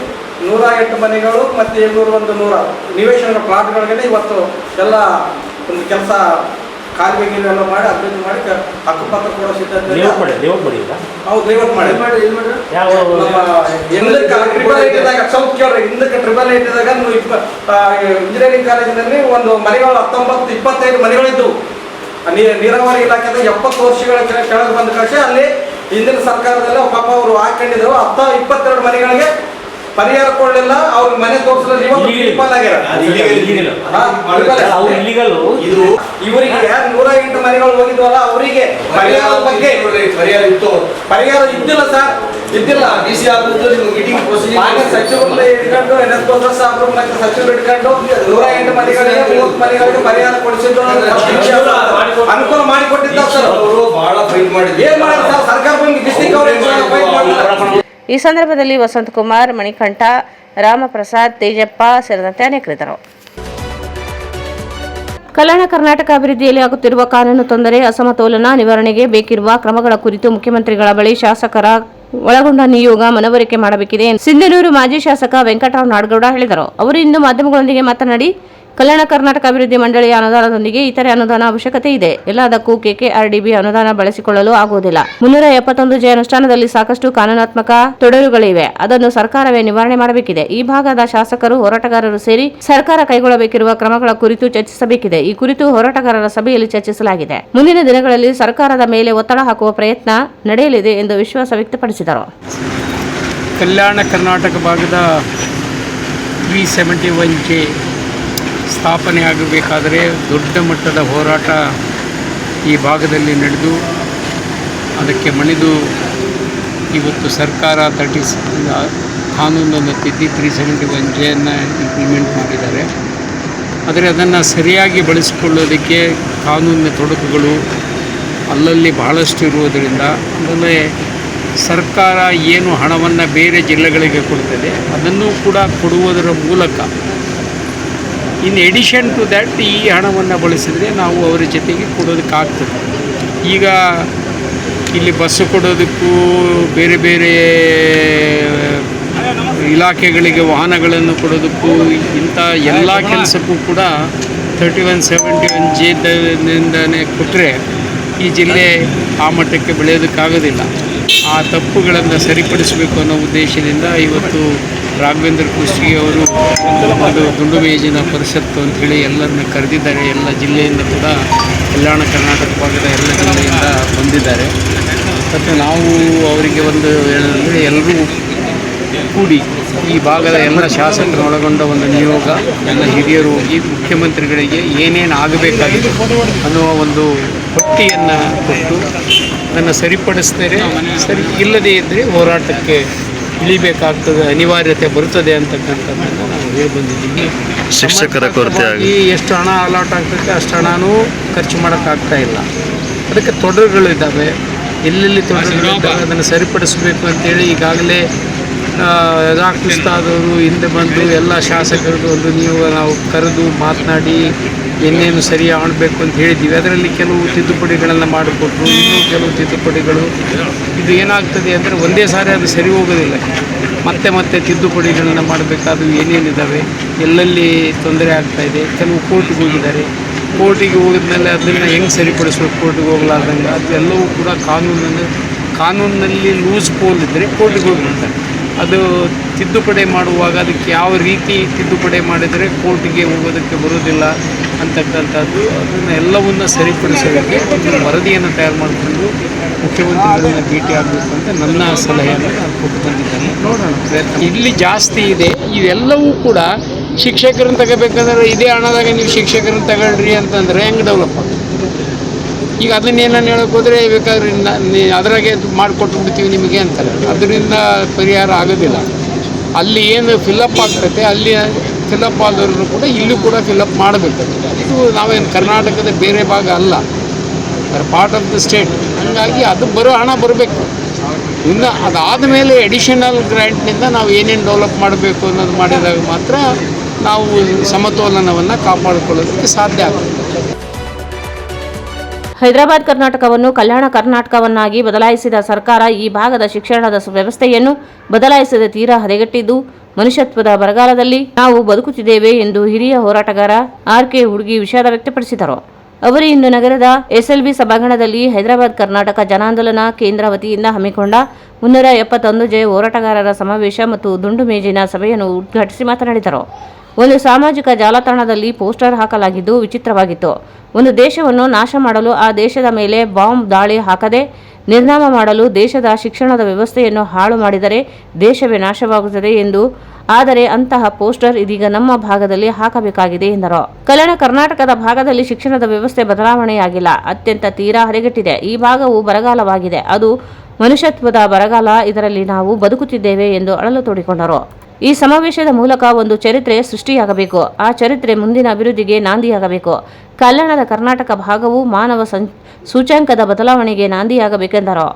108 ಮನೆಗಳು ಮತ್ತು 701 ನಿವೇಶನ ಪ್ಲಾಟ್ಗಳಿಗೆ ಇವತ್ತು ಎಲ್ಲ ಒಂದು ಕೆಲಸ ಕಾಲುವೆ ಎಲ್ಲ ಮಾಡಿ ಅಭಿವೃದ್ಧಿ ಮಾಡಿ ಹಕ್ಕುಪತ್ರ ಕೊಡೋ ಸಿದ್ಧತೆ ಹೌದು ಲೇಔಟ್ ಮಾಡಿ ಸ್ವಲ್ಪ ಕೇಳ್ರಿ. ಹಿಂದಕ್ಕೆ ಟ್ರಿಬಲ್ ಐಟಿದಾಗ ಇಂಜಿನಿಯರಿಂಗ್ ಕಾಲೇಜಿನಲ್ಲಿ ಒಂದು ಮನೆಗಳು 19-25 ಮನೆಗಳಿದ್ದು ನೀರಾವರಿ ಇಲಾಖೆದ 70 ವರ್ಷಗಳ ಕೆಳಗೆ ಬಂದ ಕಳಿಸಿ ಅಲ್ಲಿ ಹಿಂದಿನ ಸರ್ಕಾರದಲ್ಲಿ ಪಾಪ ಅವರು ಹಾಕೊಂಡಿದ್ರು 22 ಮನೆಗಳಿಗೆ ಪರಿಹಾರ ಕೊಡಲಿಲ್ಲ. ಅವ್ರಿಗೆ ಮನೆ ತೋರಿಸಲಿಲ್ಲ. ಇವರಿಗೆ 108 ಮನೆಗಳು ಹೋಗಿದ್ವಲ್ಲ ಅವರಿಗೆ ಪರಿಹಾರದ ಬಗ್ಗೆ ಪರಿಹಾರ ಇದ್ದಿಲ್ಲ ಸರ್, ಇದ್ದಿಲ್ಲ. ಸಚಿವರನ್ನ ಇಟ್ಕೊಂಡು ಎನ್ಎಸ್ ಬೋಸರಾಜ್ ಸಾಹೇಬ್ರು ಮತ್ತೆ ಸಚಿವರು ಇಟ್ಕೊಂಡು 108 ಮನೆಗಳಿಗೆ 30 ಮನೆಗಳಿಗೆ ಪರಿಹಾರ ಕೊಡಿಸಿದ್ದು ಅನುಕೂಲ ಮಾಡಿಕೊಟ್ಟಿದ್ದ ಸರ್. ಬಹಳ ಫೈಟ್ ಮಾಡಿದ್ರು. ಏನ್ ಮಾಡಿದ್ರು ಸರ್ ಸರ್ಕಾರ ಡಿಸ್ಟಿಕ್ ಅವರು ಫೈಟ್ ಮಾಡಿದ್ರು. ಈ ಸಂದರ್ಭದಲ್ಲಿ ವಸಂತಕುಮಾರ್, ಮಣಿಕಂಠ, ರಾಮಪ್ರಸಾದ್, ತೇಜಪ್ಪ ಸೇರಿದಂತೆ ಅನೇಕರಿದ್ದರು. ಕಲ್ಯಾಣ ಕರ್ನಾಟಕ ಅಭಿವೃದ್ಧಿಯಲ್ಲಿ ಆಗುತ್ತಿರುವ ಕಾನೂನು ತೊಂದರೆ, ಅಸಮತೋಲನ ನಿವಾರಣೆಗೆ ಬೇಕಿರುವ ಕ್ರಮಗಳ ಕುರಿತು ಮುಖ್ಯಮಂತ್ರಿಗಳ ಬಳಿ ಶಾಸಕರ ಒಳಗೊಂಡ ನಿಯೋಗ ಮನವರಿಕೆ ಮಾಡಬೇಕಿದೆ ಎಂದು ಸಿಂಧನೂರು ಮಾಜಿ ಶಾಸಕ ವೆಂಕಟರಾವ್ ನಾಡಗೌಡ ಹೇಳಿದರು. ಅವರು ಇಂದು ಮಾಧ್ಯಮಗಳೊಂದಿಗೆ ಮಾತನಾಡಿ, ಕಲ್ಯಾಣ ಕರ್ನಾಟಕ ಅಭಿವೃದ್ಧಿ ಮಂಡಳಿಯ ಅನುದಾನದೊಂದಿಗೆ ಇತರೆ ಅನುದಾನ ಅವಶ್ಯಕತೆ ಇದೆ. ಎಲ್ಲದಕ್ಕೂ KKRDB ಅನುದಾನ ಬಳಸಿಕೊಳ್ಳಲು ಆಗುವುದಿಲ್ಲ. 371 ಅನುಷ್ಠಾನದಲ್ಲಿ ಸಾಕಷ್ಟು ಕಾನೂನಾತ್ಮಕ ತೊಡರುಗಳಿವೆ. ಅದನ್ನು ಸರ್ಕಾರವೇ ನಿವಾರಣೆ ಮಾಡಬೇಕಿದೆ. ಈ ಭಾಗದ ಶಾಸಕರು, ಹೋರಾಟಗಾರರು ಸೇರಿ ಸರ್ಕಾರ ಕೈಗೊಳ್ಳಬೇಕಿರುವ ಕ್ರಮಗಳ ಕುರಿತು ಚರ್ಚಿಸಬೇಕಿದೆ. ಈ ಕುರಿತು ಹೋರಾಟಗಾರರ ಸಭೆಯಲ್ಲಿ ಚರ್ಚಿಸಲಾಗಿದೆ. ಮುಂದಿನ ದಿನಗಳಲ್ಲಿ ಸರ್ಕಾರದ ಮೇಲೆ ಒತ್ತಡ ಹಾಕುವ ಪ್ರಯತ್ನ ನಡೆಯಲಿದೆ ಎಂದು ವಿಶ್ವಾಸ ವ್ಯಕ್ತಪಡಿಸಿದರು. ಕಲ್ಯಾಣ ಕರ್ನಾಟಕ ಭಾಗದ 371J ಸ್ಥಾಪನೆ ಆಗಬೇಕಾದರೆ ದೊಡ್ಡ ಮಟ್ಟದ ಹೋರಾಟ ಈ ಭಾಗದಲ್ಲಿ ನಡೆದು ಅದಕ್ಕೆ ಮಣಿದು ಇವತ್ತು ಸರ್ಕಾರ ಕಾನೂನನ್ನು ತಿದ್ದಿ 371Jಯನ್ನು ಇಂಪ್ಲಿಮೆಂಟ್ ಮಾಡಿದ್ದಾರೆ. ಆದರೆ ಅದನ್ನು ಸರಿಯಾಗಿ ಬಳಸಿಕೊಳ್ಳೋದಕ್ಕೆ ಕಾನೂನಿನ ತೊಡಕುಗಳು ಅಲ್ಲಲ್ಲಿ ಬಹಳಷ್ಟು ಇರುವುದರಿಂದ, ಆಮೇಲೆ ಸರ್ಕಾರ ಏನು ಹಣವನ್ನು ಬೇರೆ ಜಿಲ್ಲೆಗಳಿಗೆ ಕೊಡ್ತದೆ ಅದನ್ನು ಕೂಡ ಕೊಡುವುದರ ಮೂಲಕ ಇನ್ ಎಡಿಷನ್ ಟು ದ್ಯಾಟ್ ಈ ಹಣವನ್ನು ಬಳಸಿದರೆ ನಾವು ಅವರ ಜೊತೆಗೆ ಕೊಡೋದಕ್ಕಾಗ್ತದೆ. ಈಗ ಇಲ್ಲಿ ಬಸ್ಸು ಕೊಡೋದಕ್ಕೂ ಬೇರೆ ಬೇರೆ ಇಲಾಖೆಗಳಿಗೆ ವಾಹನಗಳನ್ನು ಕೊಡೋದಕ್ಕೂ ಇಂಥ ಎಲ್ಲ ಕೆಲಸಕ್ಕೂ ಕೂಡ 3171Jದಿಂದನೇ ಕೊಟ್ಟರೆ ಈ ಜಿಲ್ಲೆ ಆ ಮಟ್ಟಕ್ಕೆ ಬೆಳೆಯೋದಕ್ಕಾಗೋದಿಲ್ಲ. ಆ ತಪ್ಪುಗಳನ್ನು ಸರಿಪಡಿಸಬೇಕು ಅನ್ನೋ ಉದ್ದೇಶದಿಂದ ಇವತ್ತು ರಾಘವೇಂದ್ರ ಕುಷ್ಟಗಿ ಅವರು ಒಂದು ದುಂಡು ಮೇಜಿನ ಪರಿಷತ್ತು ಅಂಥೇಳಿ ಎಲ್ಲರನ್ನ ಕರೆದಿದ್ದಾರೆ. ಎಲ್ಲ ಜಿಲ್ಲೆಯಿಂದ ಕೂಡ ಕಲ್ಯಾಣ ಕರ್ನಾಟಕ ಭಾಗದ ಎಲ್ಲ ಜಿಲ್ಲೆಯಿಂದ ಬಂದಿದ್ದಾರೆ. ಮತ್ತು ನಾವು ಅವರಿಗೆ ಒಂದು ಹೇಳಿದ್ರೆ ಎಲ್ಲರೂ ಕೂಡಿ ಈ ಭಾಗದ ಎಲ್ಲ ಶಾಸಕರನ್ನು ಒಳಗೊಂಡ ಒಂದು ನಿಯೋಗ, ಎಲ್ಲ ಹಿರಿಯರು ಹೋಗಿ ಮುಖ್ಯಮಂತ್ರಿಗಳಿಗೆ ಏನೇನು ಆಗಬೇಕಾಗಿದೆ ಅನ್ನುವ ಒಂದು ಪಟ್ಟಿಯನ್ನು ಕೊಟ್ಟು ಅದನ್ನು ಸರಿಪಡಿಸ್ತಾರೆ. ಸರಿ ಇಲ್ಲದೇ ಇದ್ದರೆ ಹೋರಾಟಕ್ಕೆ ಇಳಿಬೇಕಾಗ್ತದೆ, ಅನಿವಾರ್ಯತೆ ಬರುತ್ತದೆ ಅಂತಕ್ಕಂಥದ್ದನ್ನು ನಾವು ಹೇಳಿ ಬಂದಿದ್ದೀವಿ. ಶಿಕ್ಷಕರ ಕೊರತೆ ಆಗಿ ಎಷ್ಟು ಹಣ ಅಲಾಟ್ ಆಗ್ತೈತೆ ಅಷ್ಟು ಹಣನೂ ಖರ್ಚು ಮಾಡೋಕ್ಕಾಗ್ತಾ ಇಲ್ಲ. ಅದಕ್ಕೆ ತೊಡರುಗಳಿದ್ದಾವೆ. ಎಲ್ಲೆಲ್ಲಿ ತೊಡರುಗಳಿದ್ದಾವೆ ಅದನ್ನು ಸರಿಪಡಿಸಬೇಕು ಅಂತೇಳಿ ಈಗಾಗಲೇ ಉಸ್ತಾದವರು ಹಿಂದೆ ಬಂದು ಎಲ್ಲ ಶಾಸಕರದು ಒಂದು ನಾವು ಕರೆದು ಮಾತನಾಡಿ ಏನೇನು ಸರಿ ಮಾಡಬೇಕು ಅಂತ ಹೇಳಿದ್ದೀವಿ. ಅದರಲ್ಲಿ ಕೆಲವು ತಿದ್ದುಪಡಿಗಳನ್ನು ಮಾಡಿಕೊಟ್ರು, ಇನ್ನೂ ಕೆಲವು ತಿದ್ದುಪಡಿಗಳು. ಇದು ಏನಾಗ್ತದೆ ಅಂದರೆ ಒಂದೇ ಸಾರಿ ಅದು ಸರಿ ಹೋಗೋದಿಲ್ಲ. ಮತ್ತೆ ಮತ್ತೆ ತಿದ್ದುಪಡಿಗಳನ್ನು ಮಾಡಬೇಕಾದವು ಏನೇನಿದ್ದಾವೆ, ಎಲ್ಲೆಲ್ಲಿ ತೊಂದರೆ ಆಗ್ತಾಯಿದೆ. ಕೆಲವು ಕೋರ್ಟಿಗೆ ಹೋಗಿದ್ದಾರೆ. ಕೋರ್ಟಿಗೆ ಹೋಗಿದ್ಮೇಲೆ ಅದನ್ನು ಹೆಂಗೆ ಸರಿಪಡಿಸ್ಬೇಕು, ಕೋರ್ಟಿಗೆ ಹೋಗಲಾರ್ದಂಗೆ ಅದೆಲ್ಲವೂ ಕೂಡ ಕಾನೂನಿನಲ್ಲಿ ಲೂಸ್ ಪೋಲ್ ಇದ್ದರೆ ಕೋರ್ಟಿಗೆ ಹೋಗಿಬಿಡ್ತಾರೆ. ಅದು ತಿದ್ದುಪಡಿ ಮಾಡುವಾಗ ಅದಕ್ಕೆ ಯಾವ ರೀತಿ ತಿದ್ದುಪಡಿ ಮಾಡಿದರೆ ಕೋರ್ಟಿಗೆ ಹೋಗೋದಕ್ಕೆ ಬರೋದಿಲ್ಲ ಅಂತಕ್ಕಂಥದ್ದು, ಅದನ್ನು ಎಲ್ಲವನ್ನು ಸರಿಪಡಿಸೋದಕ್ಕೆ ಒಂದು ವರದಿಯನ್ನು ತಯಾರು ಮಾಡಿಕೊಂಡು ಮುಖ್ಯಮಂತ್ರಿಗಳನ್ನ ಭೇಟಿ ಆಗಬೇಕು ಅಂತ ನನ್ನ ಸಲಹೆಯನ್ನು ನಾನು ಕೊಟ್ಟು ಬಂದಿದ್ದೇನೆ. ನೋಡೋಣ ಪ್ರಯತ್ನ. ಇಲ್ಲಿ ಜಾಸ್ತಿ ಇದೆ. ಇವೆಲ್ಲವೂ ಕೂಡ ಶಿಕ್ಷಕರನ್ನು ತಗೋಬೇಕಂದ್ರೆ ಇದೇ ಹಣದಾಗ ನೀವು ಶಿಕ್ಷಕರನ್ನು ತಗೊಳ್ರಿ ಅಂತಂದರೆ ಹೆಂಗೆ ಡೆವಲಪ್ ಆಗುತ್ತೆ? ಈಗ ಅದನ್ನೇನು ಹೇಳೋಕೆ ಹೋದರೆ ಬೇಕಾದ್ರೆ ಅದರಾಗೆ ಮಾಡಿಕೊಟ್ಟು ಬಿಡ್ತೀವಿ ನಿಮಗೆ ಅಂತಾರೆ. ಅದರಿಂದ ಪರಿಹಾರ ಆಗೋದಿಲ್ಲ. ಅಲ್ಲಿ ಏನು ಫಿಲಪ್ ಆಗ್ತೈತೆ ಅಲ್ಲಿ ಫಿಲಪ್ ಆದವ್ರನ್ನು ಕೂಡ ಇಲ್ಲೂ ಕೂಡ ಫಿಲಪ್ ಮಾಡಬೇಕು. ಇದು ನಾವೇನು ಕರ್ನಾಟಕದ ಬೇರೆ ಭಾಗ ಅಲ್ಲ, ಪಾರ್ಟ್ ಆಫ್ ದ ಸ್ಟೇಟ್. ಹಾಗಾಗಿ ಅದು ಹಣ ಬರಬೇಕು. ಇನ್ನು ಅದಾದ ಮೇಲೆ ಎಡಿಷನಲ್ ಗ್ರ್ಯಾಂಟ್ನಿಂದ ನಾವು ಏನೇನು ಡೆವಲಪ್ ಮಾಡಬೇಕು ಅನ್ನೋದು ಮಾಡಿದಾಗ ಮಾತ್ರ ನಾವು ಸಮತೋಲನವನ್ನು ಕಾಪಾಡಿಕೊಳ್ಳೋದಕ್ಕೆ ಸಾಧ್ಯ ಆಗುತ್ತೆ. ಹೈದರಾಬಾದ್ ಕರ್ನಾಟಕವನ್ನು ಕಲ್ಯಾಣ ಕರ್ನಾಟಕವನ್ನಾಗಿ ಬದಲಾಯಿಸಿದ ಸರ್ಕಾರ ಈ ಭಾಗದ ಶಿಕ್ಷಣದ ವ್ಯವಸ್ಥೆಯನ್ನು ಬದಲಾಯಿಸದೆ ತೀರಾ ಹದಗೆಟ್ಟಿದ್ದು ಮನುಷ್ಯತ್ವದ ಬರಗಾಲದಲ್ಲಿ ನಾವು ಬದುಕುತ್ತಿದ್ದೇವೆ ಎಂದು ಹಿರಿಯ ಹೋರಾಟಗಾರ ಆರ್.ಕೆ. ಹುಡುಗಿ ವಿಷಾದ ವ್ಯಕ್ತಪಡಿಸಿದರು. ಅವರು ಇಂದು ನಗರದ ಎಸ್ಎಲ್ವಿ ಸಭಾಂಗಣದಲ್ಲಿ ಹೈದರಾಬಾದ್ ಕರ್ನಾಟಕ ಜನಾಂದೋಲನ ಕೇಂದ್ರ ವತಿಯಿಂದ ಹಮ್ಮಿಕೊಂಡ 371 ಜೆ ಹೋರಾಟಗಾರರ ಸಮಾವೇಶ ಮತ್ತು ದುಂಡು ಮೇಜಿನ ಸಭೆಯನ್ನು ಉದ್ಘಾಟಿಸಿ ಮಾತನಾಡಿದರು. ಒಂದು ಸಾಮಾಜಿಕ ಜಾಲತಾಣದಲ್ಲಿ ಪೋಸ್ಟರ್ ಹಾಕಲಾಗಿದ್ದು ವಿಚಿತ್ರವಾಗಿತ್ತು. ಒಂದು ದೇಶವನ್ನು ನಾಶ ಮಾಡಲು ಆ ದೇಶದ ಮೇಲೆ ಬಾಂಬ್ ದಾಳಿ ಹಾಕದೆ ನಿರ್ನಾಮ ಮಾಡಲು ದೇಶದ ಶಿಕ್ಷಣದ ವ್ಯವಸ್ಥೆಯನ್ನು ಹಾಳು ಮಾಡಿದರೆ ದೇಶವೇ ನಾಶವಾಗುತ್ತದೆ ಎಂದು. ಆದರೆ ಅಂತಹ ಪೋಸ್ಟರ್ ಇದೀಗ ನಮ್ಮ ಭಾಗದಲ್ಲಿ ಹಾಕಬೇಕಾಗಿದೆ ಎಂದರು. ಕಲ್ಯಾಣ ಕರ್ನಾಟಕದ ಭಾಗದಲ್ಲಿ ಶಿಕ್ಷಣದ ವ್ಯವಸ್ಥೆ ಬದಲಾವಣೆಯಾಗಿಲ್ಲ, ಅತ್ಯಂತ ತೀರಾ ಹದಗೆಟ್ಟಿದೆ. ಈ ಭಾಗವು ಬರಗಾಲವಾಗಿದೆ, ಅದು ಮನುಷ್ಯತ್ವದ ಬರಗಾಲ. ಇದರಲ್ಲಿ ನಾವು ಬದುಕುತ್ತಿದ್ದೇವೆ ಎಂದು ಅಳಲು ತೋಡಿಕೊಂಡರು. ಈ ಸಮಾವೇಶದ ಮೂಲಕ ಒಂದು ಚರಿತ್ರೆ ಸೃಷ್ಟಿಯಾಗಬೇಕು. ಆ ಚರಿತ್ರೆ ಮುಂದಿನ ಅಭಿವೃದ್ಧಿಗೆ ನಾಂದಿಯಾಗಬೇಕು. ಕಲ್ಯಾಣದ ಕರ್ನಾಟಕ ಭಾಗವು ಮಾನವ ಸೂಚ್ಯಂಕದ ಬದಲಾವಣೆಗೆ ನಾಂದಿಯಾಗಬೇಕೆಂದರು.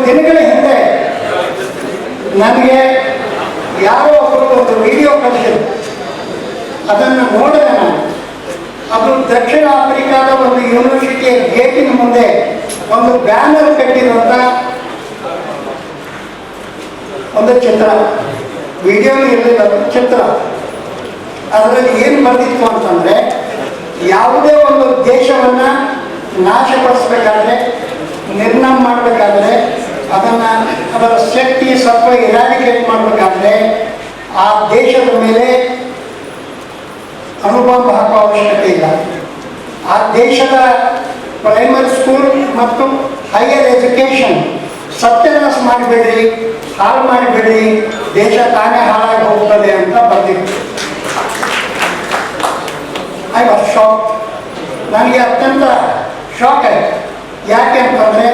ದಿನಗಳ ಹಿಂದೆ ನನಗೆ ಯಾರೋ ಒಬ್ಬರು ಒಂದು ವಿಡಿಯೋ ಕಳಿಸಿದ್ರು. ಅದನ್ನು ನೋಡಿದೆ ನಾನು. ಅದು ದಕ್ಷಿಣ ಆಫ್ರಿಕಾದ ಒಂದು ಯೂನಿವರ್ಸಿಟಿಯ ಗೇಟಿನ ಮುಂದೆ ಒಂದು ಬ್ಯಾನರ್ ಕಟ್ಟಿರುವಂಥ ಒಂದು ಚಿತ್ರ. ವಿಡಿಯೋ ಇರಲಿಲ್ಲ, ಚಿತ್ರ. ಅದರಲ್ಲಿ ಏನು ಬರ್ತಿತ್ತು ಅಂತಂದರೆ, ಯಾವುದೇ ಒಂದು ದೇಶವನ್ನು ನಾಶಪಡಿಸ್ಬೇಕಾದ್ರೆ, ನಿರ್ನಾಮ ಮಾಡಬೇಕಾದ್ರೆ, ಅದರ ಶಕ್ತಿ ಸತ್ವ ಇರಾಡಿಕೇಟ್ ಮಾಡಬೇಕಾದ್ರೆ ಆ ದೇಶದ ಮೇಲೆ ಅಣುಬಾಂಬ್ ಹಾಕುವ ಅವಶ್ಯಕತೆ ಇಲ್ಲ. ಆ ದೇಶದ ಪ್ರೈಮರಿ ಸ್ಕೂಲ್ ಮತ್ತು ಹೈಯರ್ ಎಜುಕೇಷನ್ ಸತ್ಯನಾಶ ಮಾಡಿಬಿಡ್ರಿ, ಹಾಳು ಮಾಡಿಬಿಡ್ರಿ, ದೇಶ ತಾನೇ ಹಾಳಾಗಿ ಹೋಗ್ತದೆ ಅಂತ ಬರ್ತಿತ್ತು. I was shock. ನನಗೆ ಅತ್ಯಂತ ಶಾಕ್ ಆಯಿತು. ಯಾಕೆ ಅಂತಂದರೆ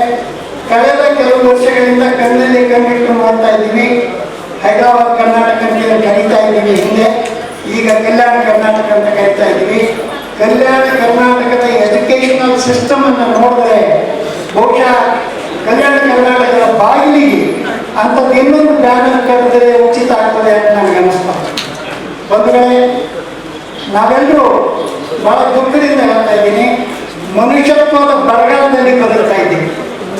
ಕಳೆದ ಕೆಲವು ವರ್ಷಗಳಿಂದ ಕಣ್ಣಲ್ಲಿ ಕಣ್ಣಿಟ್ಟು ನೋಡ್ತಾ ಇದ್ದೀವಿ. ಹೈದರಾಬಾದ್ ಕರ್ನಾಟಕ ಅಂತ ಕರೀತಾ ಇದ್ದೀವಿ ಹಿಂದೆ, ಈಗ ಕಲ್ಯಾಣ ಕರ್ನಾಟಕ ಅಂತ ಕರೀತಾ ಇದ್ದೀವಿ. ಕಲ್ಯಾಣ ಕರ್ನಾಟಕದ ಎಜುಕೇಷನಲ್ ಸಿಸ್ಟಮನ್ನು ನೋಡಿದ್ರೆ ಬಹುಶಃ ಕಲ್ಯಾಣ ಕರ್ನಾಟಕದ ಬಾಗಿಲಿಗೆ ಅಂಥದ್ದು ಇನ್ನೊಂದು ಬ್ಯಾನರ್ ಕರೆದರೆ ಉಚಿತ ಆಗ್ತದೆ ಅಂತ ನನಗೆ ಅನ್ನಿಸ್ತಾರೆ. ಬಂಧುಗಳೇ, ನಾವೆಲ್ಲರೂ ಬಹಳ ದುಃಖದಿಂದ ಹೇಳ್ತಾ ಇದ್ದೀನಿ, ಮನುಷ್ಯತ್ವದ ಬರಗಾಲದಲ್ಲಿ ಬದುಕ್ತಾ ಇದ್ದೀವಿ.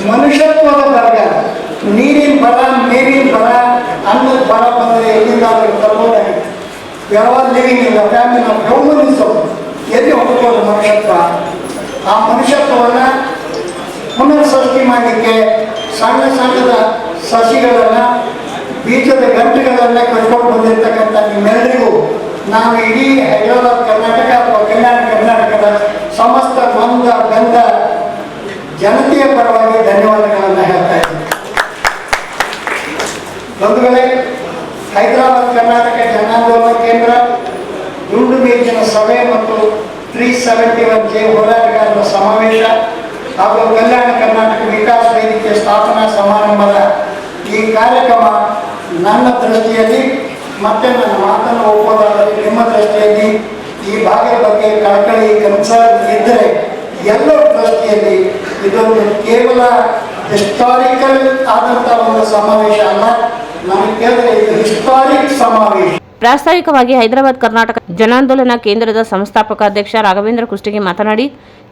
ಮನುಷ್ಯತ್ವದ ಬರಗಾಲ, ನೀರಿನ ಬರ, ನೀರಿನ ಬರ, ಅನ್ನದ ಬರ ಬಂದರೆ ಎಲ್ಲಿಂದಾದರೂ ತರಬಹುದಾಗಿದೆ. We are all living in the family of humanism. ಎಲ್ಲಿ ಹೋಗ್ಬೋದು ಮನುಷ್ಯತ್ವ? ಆ ಮನುಷ್ಯತ್ವವನ್ನು ಪುನರ್ಸೃಷ್ಟಿ ಮಾಡಲಿಕ್ಕೆ ಸಣ್ಣ ಸಣ್ಣದ ಸಸಿಗಳನ್ನು, ಬೀಜದ ಗಂಟುಗಳನ್ನು ಕಟ್ಕೊಂಡು ಬಂದಿರತಕ್ಕಂಥ ನಿಮ್ಮೆಲ್ಲರಿಗೂ ನಾವು ಇಡೀ ಹೈದರಾಬಾದ್ ಕರ್ನಾಟಕ ಅಥವಾ ಕಲ್ಯಾಣ ಕರ್ನಾಟಕದ ಸಮಸ್ತ ಮಂದ ಗಂಧ ಜನತೆಯ ಪರವಾಗಿ ಧನ್ಯವಾದಗಳನ್ನು ಹೇಳ್ತಾ ಇದ್ದೀನಿ. ಬಂಧುಗಳೇ, ಹೈದರಾಬಾದ್ ಕರ್ನಾಟಕ ಜನಾಂದೋಲನ ಕೇಂದ್ರ, ದುಂಡು ಮೇಜಿನ ಸಭೆ ಮತ್ತು 371J ಹೋರಾಟಗಾರರ ಸಮಾವೇಶ ಹಾಗೂ ಕಲ್ಯಾಣ ಕರ್ನಾಟಕ ವಿಕಾಸ ವೇದಿಕೆ ಸ್ಥಾಪನಾ ಸಮಾರಂಭದ ಈ ಕಾರ್ಯಕ್ರಮ ನನ್ನ ದೃಷ್ಟಿಯಲ್ಲಿ, ಮತ್ತೆ ನನ್ನ ಮಾತನ್ನು ಒಪ್ಪೋದಾದರೆ ನಿಮ್ಮ ದೃಷ್ಟಿಯಲ್ಲಿ ಈ ಭಾಗದ ಬಗ್ಗೆ ಕಳಕಳಿ ಕನ್ಸರ್ನ್ ಇದ್ದರೆ ಎಲ್ಲರ ದೃಷ್ಟಿಯಲ್ಲಿ ಇದೊಂದು ಕೇವಲ ಹಿಸ್ಟಾರಿಕಲ್ ಆದಂಥ ಒಂದು ಸಮಾವೇಶ ಅಲ್ಲ, ನನಗೆ ಕೇಳಿದ್ರೆ ಇದು ಹಿಸ್ಟಾರಿಕ್ ಸಮಾವೇಶ. ಪ್ರಾಸ್ತಾವಿಕವಾಗಿ ಹೈದರಾಬಾದ್ ಕರ್ನಾಟಕ ಜನಾಂದೋಲನ ಕೇಂದ್ರದ ಸಂಸ್ಥಾಪಕ ಅಧ್ಯಕ್ಷ ರಾಘವೇಂದ್ರ ಕುಷ್ಟಗಿ ಮಾತನಾಡಿ,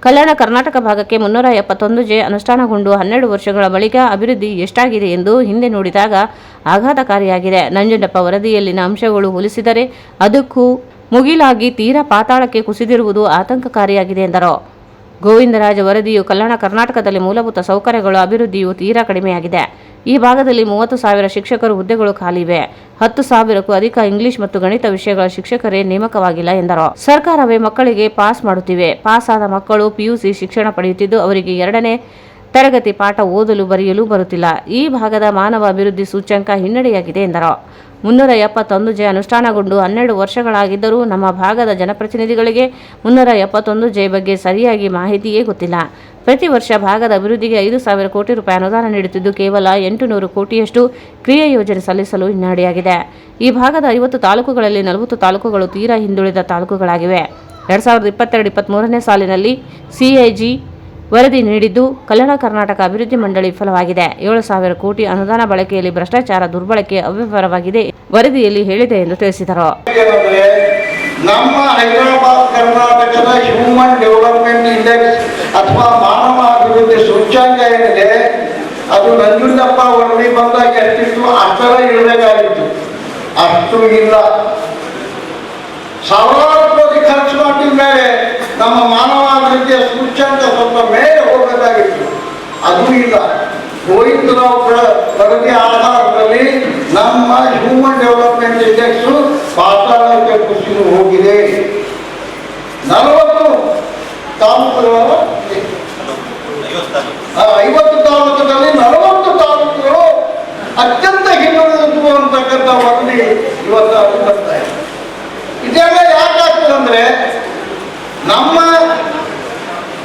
ಕಲ್ಯಾಣ ಕರ್ನಾಟಕ ಭಾಗಕ್ಕೆ 371J ಅನುಷ್ಠಾನಗೊಂಡು 12 ವರ್ಷಗಳ ಬಳಿಕ ಅಭಿವೃದ್ಧಿ ಎಷ್ಟಾಗಿದೆ ಎಂದು ಹಿಂದೆ ನೋಡಿದಾಗ ಆಘಾತಕಾರಿಯಾಗಿದೆ. ನಂಜುಂಡಪ್ಪ ವರದಿಯಲ್ಲಿನ ಅಂಶಗಳು ಹೋಲಿಸಿದರೆ ಅದಕ್ಕೂ ಮುಗಿಲಾಗಿ ತೀರಾ ಪಾತಾಳಕ್ಕೆ ಕುಸಿದಿರುವುದು ಆತಂಕಕಾರಿಯಾಗಿದೆ ಎಂದರು. ಗೋವಿಂದರಾಜ ವರದಿಯು ಕಲ್ಯಾಣ ಕರ್ನಾಟಕದಲ್ಲಿ ಮೂಲಭೂತ ಸೌಕರ್ಯಗಳ ಅಭಿವೃದ್ಧಿಯು ತೀರಾ ಕಡಿಮೆಯಾಗಿದೆ. ಈ ಭಾಗದಲ್ಲಿ 30,000 ಶಿಕ್ಷಕರು ಹುದ್ದೆಗಳು ಖಾಲಿವೆ. 10,000ಕ್ಕೂ ಅಧಿಕ ಇಂಗ್ಲಿಷ್ ಮತ್ತು ಗಣಿತ ವಿಷಯಗಳ ಶಿಕ್ಷಕರೇ ನೇಮಕವಾಗಿಲ್ಲ ಎಂದರು. ಸರ್ಕಾರವೇ ಮಕ್ಕಳಿಗೆ ಪಾಸ್ ಮಾಡುತ್ತಿವೆ. ಪಾಸ್ ಆದ ಮಕ್ಕಳು PUC ಶಿಕ್ಷಣ ಪಡೆಯುತ್ತಿದ್ದು ಅವರಿಗೆ 2ನೇ ತರಗತಿ ಪಾಠ ಓದಲು ಬರೆಯಲು ಬರುತ್ತಿಲ್ಲ. ಈ ಭಾಗದ ಮಾನವ ಅಭಿವೃದ್ಧಿ ಸೂಚ್ಯಂಕ ಹಿನ್ನಡೆಯಾಗಿದೆ ಎಂದರು. 371J ಅನುಷ್ಠಾನಗೊಂಡು 12 ವರ್ಷಗಳಾಗಿದ್ದರೂ ನಮ್ಮ ಭಾಗದ ಜನಪ್ರತಿನಿಧಿಗಳಿಗೆ 371J ಬಗ್ಗೆ ಸರಿಯಾಗಿ ಮಾಹಿತಿಯೇ ಗೊತ್ತಿಲ್ಲ. ಪ್ರತಿ ವರ್ಷ ಭಾಗದ ಅಭಿವೃದ್ಧಿಗೆ 5,000 ಕೋಟಿ ರೂಪಾಯಿ ಅನುದಾನ ನೀಡುತ್ತಿದ್ದು ಕೇವಲ 800 ಕೋಟಿಯಷ್ಟು ಕ್ರಿಯಾ ಯೋಜನೆ ಸಲ್ಲಿಸಲು ಹಿನ್ನಡೆಯಾಗಿದೆ. ಈ ಭಾಗದ 50 ತಾಲೂಕುಗಳಲ್ಲಿ 40 ತಾಲೂಕುಗಳು ತೀರಾ ಹಿಂದುಳಿದ ತಾಲೂಕುಗಳಾಗಿವೆ. 2022-23ನೇ ಸಾಲಿನಲ್ಲಿ CAG ವರದಿ ನೀಡಿದ್ದು ಕಲ್ಯಾಣ ಕರ್ನಾಟಕ ಅಭಿವೃದ್ಧಿ ಮಂಡಳಿ ವಿಫಲವಾಗಿದೆ. 7,000 ಕೋಟಿ ಅನುದಾನ ಬಳಕೆಯಲ್ಲಿ ಭ್ರಷ್ಟಾಚಾರ, ದುರ್ಬಳಕೆ ಅವ್ಯವಹಾರವಾಗಿದೆ ವರದಿಯಲ್ಲಿ ಹೇಳಿದೆ ಎಂದು ತಿಳಿಸಿದರು. ನಮ್ಮ ಹೈದರಾಬಾದ್ ಕರ್ನಾಟಕದ ಹ್ಯೂಮನ್ ಡೆವಲಪ್ಮೆಂಟ್ ಇಂಡೆಕ್ಸ್ ಅಥವಾ ಮಾನವ ಅಭಿವೃದ್ಧಿ ಸೂಚ್ಯಂಕ ಏನಿದೆ ಅದು ನಂಜುಂಡಪ್ಪ ವರದಿ ಬಂದಾಗ ಎಷ್ಟಿತ್ತು ಅಷ್ಟರ ಇರಬೇಕಾಗಿತ್ತು, ಅಷ್ಟು ಇಲ್ಲ. ಸಾವಿರಾರು ಕೋಟಿ ಖರ್ಚು ಮಾಡಿದ ಮೇಲೆ ನಮ್ಮ ಮಾನವ ಅಭಿವೃದ್ಧಿಯ ಸೂಚ್ಯಂಕ ಸ್ವಲ್ಪ ಮೇಲೆ ಹೋಗಬೇಕಾಗಿತ್ತು, ಅದು ಇಲ್ಲ. ಗೋವಿಂದರಾವ್ ವರದಿ ಆಧಾರದಲ್ಲಿ ನಮ್ಮ ಹ್ಯೂಮನ್ ಡೆವಲಪ್ಮೆಂಟ್ ಇಂಡೆಕ್ಸ್ ಪಾತಾಳಕ್ಕೆ ಕುಸಿದು ಹೋಗಿದೆ. 40 ತಾಲೂಕುಗಳ 50 ತಾಲೂಕುಗಳಲ್ಲಿ 40 ತಾಲೂಕುಗಳು ಅತ್ಯಂತ ಹಿಂದುಳಿದವು ಅಂತಕ್ಕಂಥ ವರದಿ ಇವತ್ತು ಬರ್ತಾ ಇದೆ. ಇದೆಲ್ಲ ಯಾಕಾಗ್ತದೆ ಅಂದ್ರೆ ನಮ್ಮ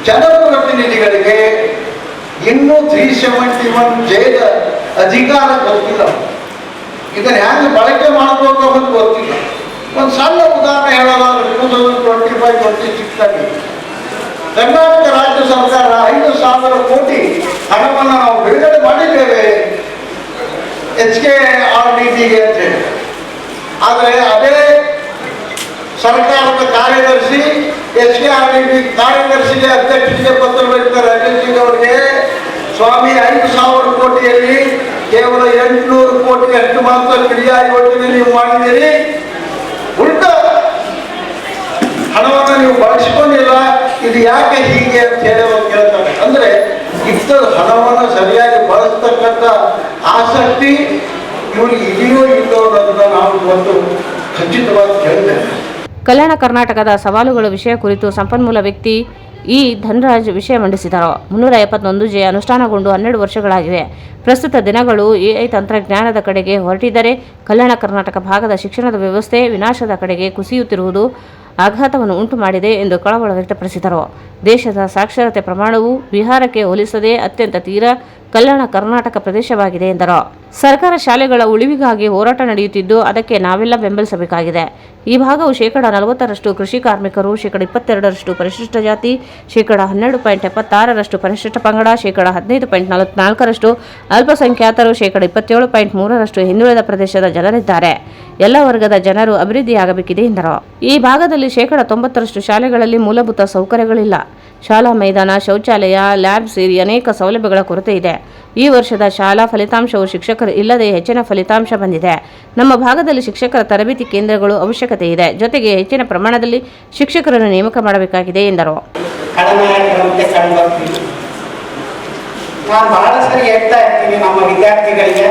ಜನಪ್ರತಿನಿಧಿಗಳಿಗೆ ಇನ್ನೂ 371J ಅಧಿಕಾರ ಗೊತ್ತಿಲ್ಲ. ಇದನ್ನ ಹ್ಯಾಂಗ ಬಳಕೆ ಮಾಡಬೇಕು ಅನ್ನೋದು ಗೊತ್ತಿಲ್ಲ. ಒಂದು ಸಣ್ಣ ಉದಾಹರಣೆ ಹೇಳೋದಾದ್ರೆ 2025-26 ಕರ್ನಾಟಕ ರಾಜ್ಯ ಸರ್ಕಾರ 5,000 ಕೋಟಿ ಹಣವನ್ನು ನಾವು ಬಿಡುಗಡೆ ಮಾಡಿದ್ದೇವೆ HKRDTಗೆ ಅಂತ ಹೇಳಿ. ಆದರೆ ಅದೇ ಸರ್ಕಾರದ ಕಾರ್ಯದರ್ಶಿ HKRDT ಕಾರ್ಯದರ್ಶಿಗೆ ಅಧ್ಯಕ್ಷರಿಗೆ ಪತ್ರ ಬರೀತಾರೆ ಅಜಿತ್ ಅವರಿಗೆ, ಸ್ವಾಮಿ 5,000 ಕೋಟಿಯಲ್ಲಿ ಕೇವಲ 800 ಕೋಟಿ ಅಷ್ಟು ಮಾತ್ರ ಕ್ರಿಯಾ ಯೋಜನೆ ನೀವು ಮಾಡಿದ್ದೀರಿ, ಉಳಿದ ಹಣವನ್ನು ನೀವು ಬಳಸಿಕೊಂಡಿಲ್ಲ, ಇದು ಯಾಕೆ ಹೀಗೆ ಅಂತ ಹೇಳಿ ಕೇಳ್ತಾರೆ. ಅಂದ್ರೆ ಇದ್ದ ಹಣವನ್ನು ಸರಿಯಾಗಿ ಬಳಸ್ತಕ್ಕಂಥ ಆಸಕ್ತಿ ಇವ್ರಿಗೆ ಇದೆಯೋ ಇಲ್ಲೋ ಅನ್ನೋದನ್ನ ನಾವು ಇವತ್ತು ಖಚಿತವಾಗಿ ಕೇಳ್ತೇವೆ. ಕಲ್ಯಾಣ ಕರ್ನಾಟಕದ ಸವಾಲುಗಳ ವಿಷಯ ಕುರಿತು ಸಂಪನ್ಮೂಲ ವ್ಯಕ್ತಿ ಇ ಧನರಾಜ್ ವಿಷಯ ಮಂಡಿಸಿದರು. 371J ಅನುಷ್ಠಾನಗೊಂಡು 12 ವರ್ಷಗಳಾಗಿವೆ. ಪ್ರಸ್ತುತ ದಿನಗಳು AI ತಂತ್ರಜ್ಞಾನದ ಕಡೆಗೆ ಹೊರಟಿದ್ದರೆ ಕಲ್ಯಾಣ ಕರ್ನಾಟಕ ಭಾಗದ ಶಿಕ್ಷಣದ ವ್ಯವಸ್ಥೆ ವಿನಾಶದ ಕಡೆಗೆ ಕುಸಿಯುತ್ತಿರುವುದು ಆಘಾತವನ್ನು ಉಂಟು ಮಾಡಿದೆ ಎಂದು ಕಳವಳ ವ್ಯಕ್ತಪಡಿಸಿದರು. ದೇಶದ ಸಾಕ್ಷರತೆ ಪ್ರಮಾಣವು ಬಿಹಾರಕ್ಕೆ ಹೋಲಿಸದೆ ಅತ್ಯಂತ ತೀರಾ ಕಲ್ಯಾಣ ಕರ್ನಾಟಕ ಪ್ರದೇಶವಾಗಿದೆ ಎಂದರು. ಸರ್ಕಾರ ಶಾಲೆಗಳ ಉಳಿವಿಗಾಗಿ ಹೋರಾಟ ನಡೆಯುತ್ತಿದ್ದು ಅದಕ್ಕೆ ನಾವೆಲ್ಲ ಬೆಂಬಲಿಸಬೇಕಾಗಿದೆ. ಈ ಭಾಗವು 40% ಕೃಷಿ ಕಾರ್ಮಿಕರು, 22% ಪರಿಶಿಷ್ಟ ಜಾತಿ, 12.76% ಪರಿಶಿಷ್ಟ ಪಂಗಡ, 15.44% ಅಲ್ಪಸಂಖ್ಯಾತರು, 27.3% ಹಿಂದುಳಿದ ಪ್ರದೇಶದ ಜನರಿದ್ದಾರೆ. ಎಲ್ಲ ವರ್ಗದ ಜನರು ಅಭಿವೃದ್ಧಿಯಾಗಬೇಕಿದೆ ಎಂದರು. ಈ ಭಾಗದಲ್ಲಿ 90% ಶಾಲೆಗಳಲ್ಲಿ ಮೂಲಭೂತ ಸೌಕರ್ಯಗಳಿಲ್ಲ. ಶಾಲಾ ಮೈದಾನ, ಶೌಚಾಲಯ, ಲ್ಯಾಬ್ ಸೇರಿ ಅನೇಕ ಸೌಲಭ್ಯಗಳ ಕೊರತೆ ಇದೆ. ಈ ವರ್ಷದ ಶಾಲಾ ಫಲಿತಾಂಶವು ಶಿಕ್ಷಕರು ಇಲ್ಲದೆ ಹೆಚ್ಚಿನ ಫಲಿತಾಂಶ ಬಂದಿದೆ. ನಮ್ಮ ಭಾಗದಲ್ಲಿ ಶಿಕ್ಷಕರ ತರಬೇತಿ ಕೇಂದ್ರಗಳು ಅವಶ್ಯಕತೆ ಇದೆ. ಜೊತೆಗೆ ಹೆಚ್ಚಿನ ಪ್ರಮಾಣದಲ್ಲಿ ಶಿಕ್ಷಕರನ್ನು ನೇಮಕ ಮಾಡಬೇಕಾಗಿದೆ ಎಂದರು. ನಾನು ಬಹಳ ಸರಿ ಹೇಳ್ತಾ ಇರ್ತೀನಿ ನಮ್ಮ ವಿದ್ಯಾರ್ಥಿಗಳಿಗೆ,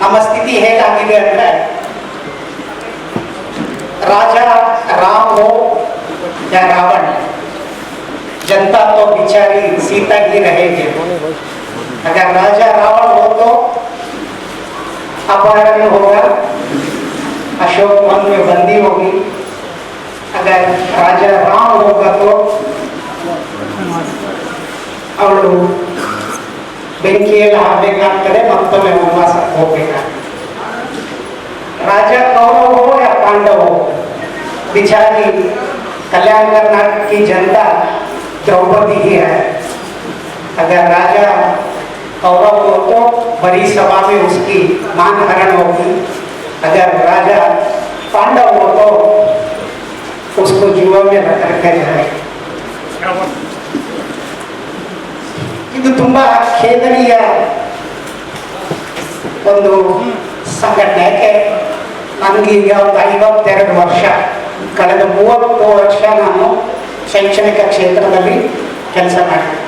ನಮ್ಮ ಸ್ಥಿತಿ ಹೇಗಾಗಿದೆ ಅಂದ್ರೆ ರಾಜ ರಾಮ್ ಹೋ ಯಾ ರಾವಣ, जनता तो बेचारी सीता ही रहेगी. अगर राजा रावण हो तो अपहरण होगा, अशोक वन में बंदी होगी, अगर राजा राम होगा तो ಅವಳು ಬೆಂಕಿಯಲ್ಲಿ ಹಾಕಬೇಕಾಗ್ತದೆ, ಮತ್ತೊಮ್ಮೆ ವನವಾಸಕ್ಕೆ ಹೋಗ್ಬೇಕಾಗ್ತದೆ. राजा कौरव हो या पांडव हो, बिचारी कल्याण कर्नाटक की जनता द्रौपदी ही है. अगर राजा कौरव हो तो बड़ी सभा में उसकी मानहरण होगी, अगर राजा पांडव हो तो उसको जुआ में रखा जाए. ಇದು ತುಂಬಾ ಖೇದನೀಯ ಒಂದು ಸಂಘಟನೆ. ಯಾಕೆ ನನಗೀಗ ಒಂದು 52 ವರ್ಷ, ಕಳೆದ 30 ವರ್ಷ ನಾನು ಶೈಕ್ಷಣಿಕ ಕ್ಷೇತ್ರದಲ್ಲಿ ಕೆಲಸ ಮಾಡಿದೆ.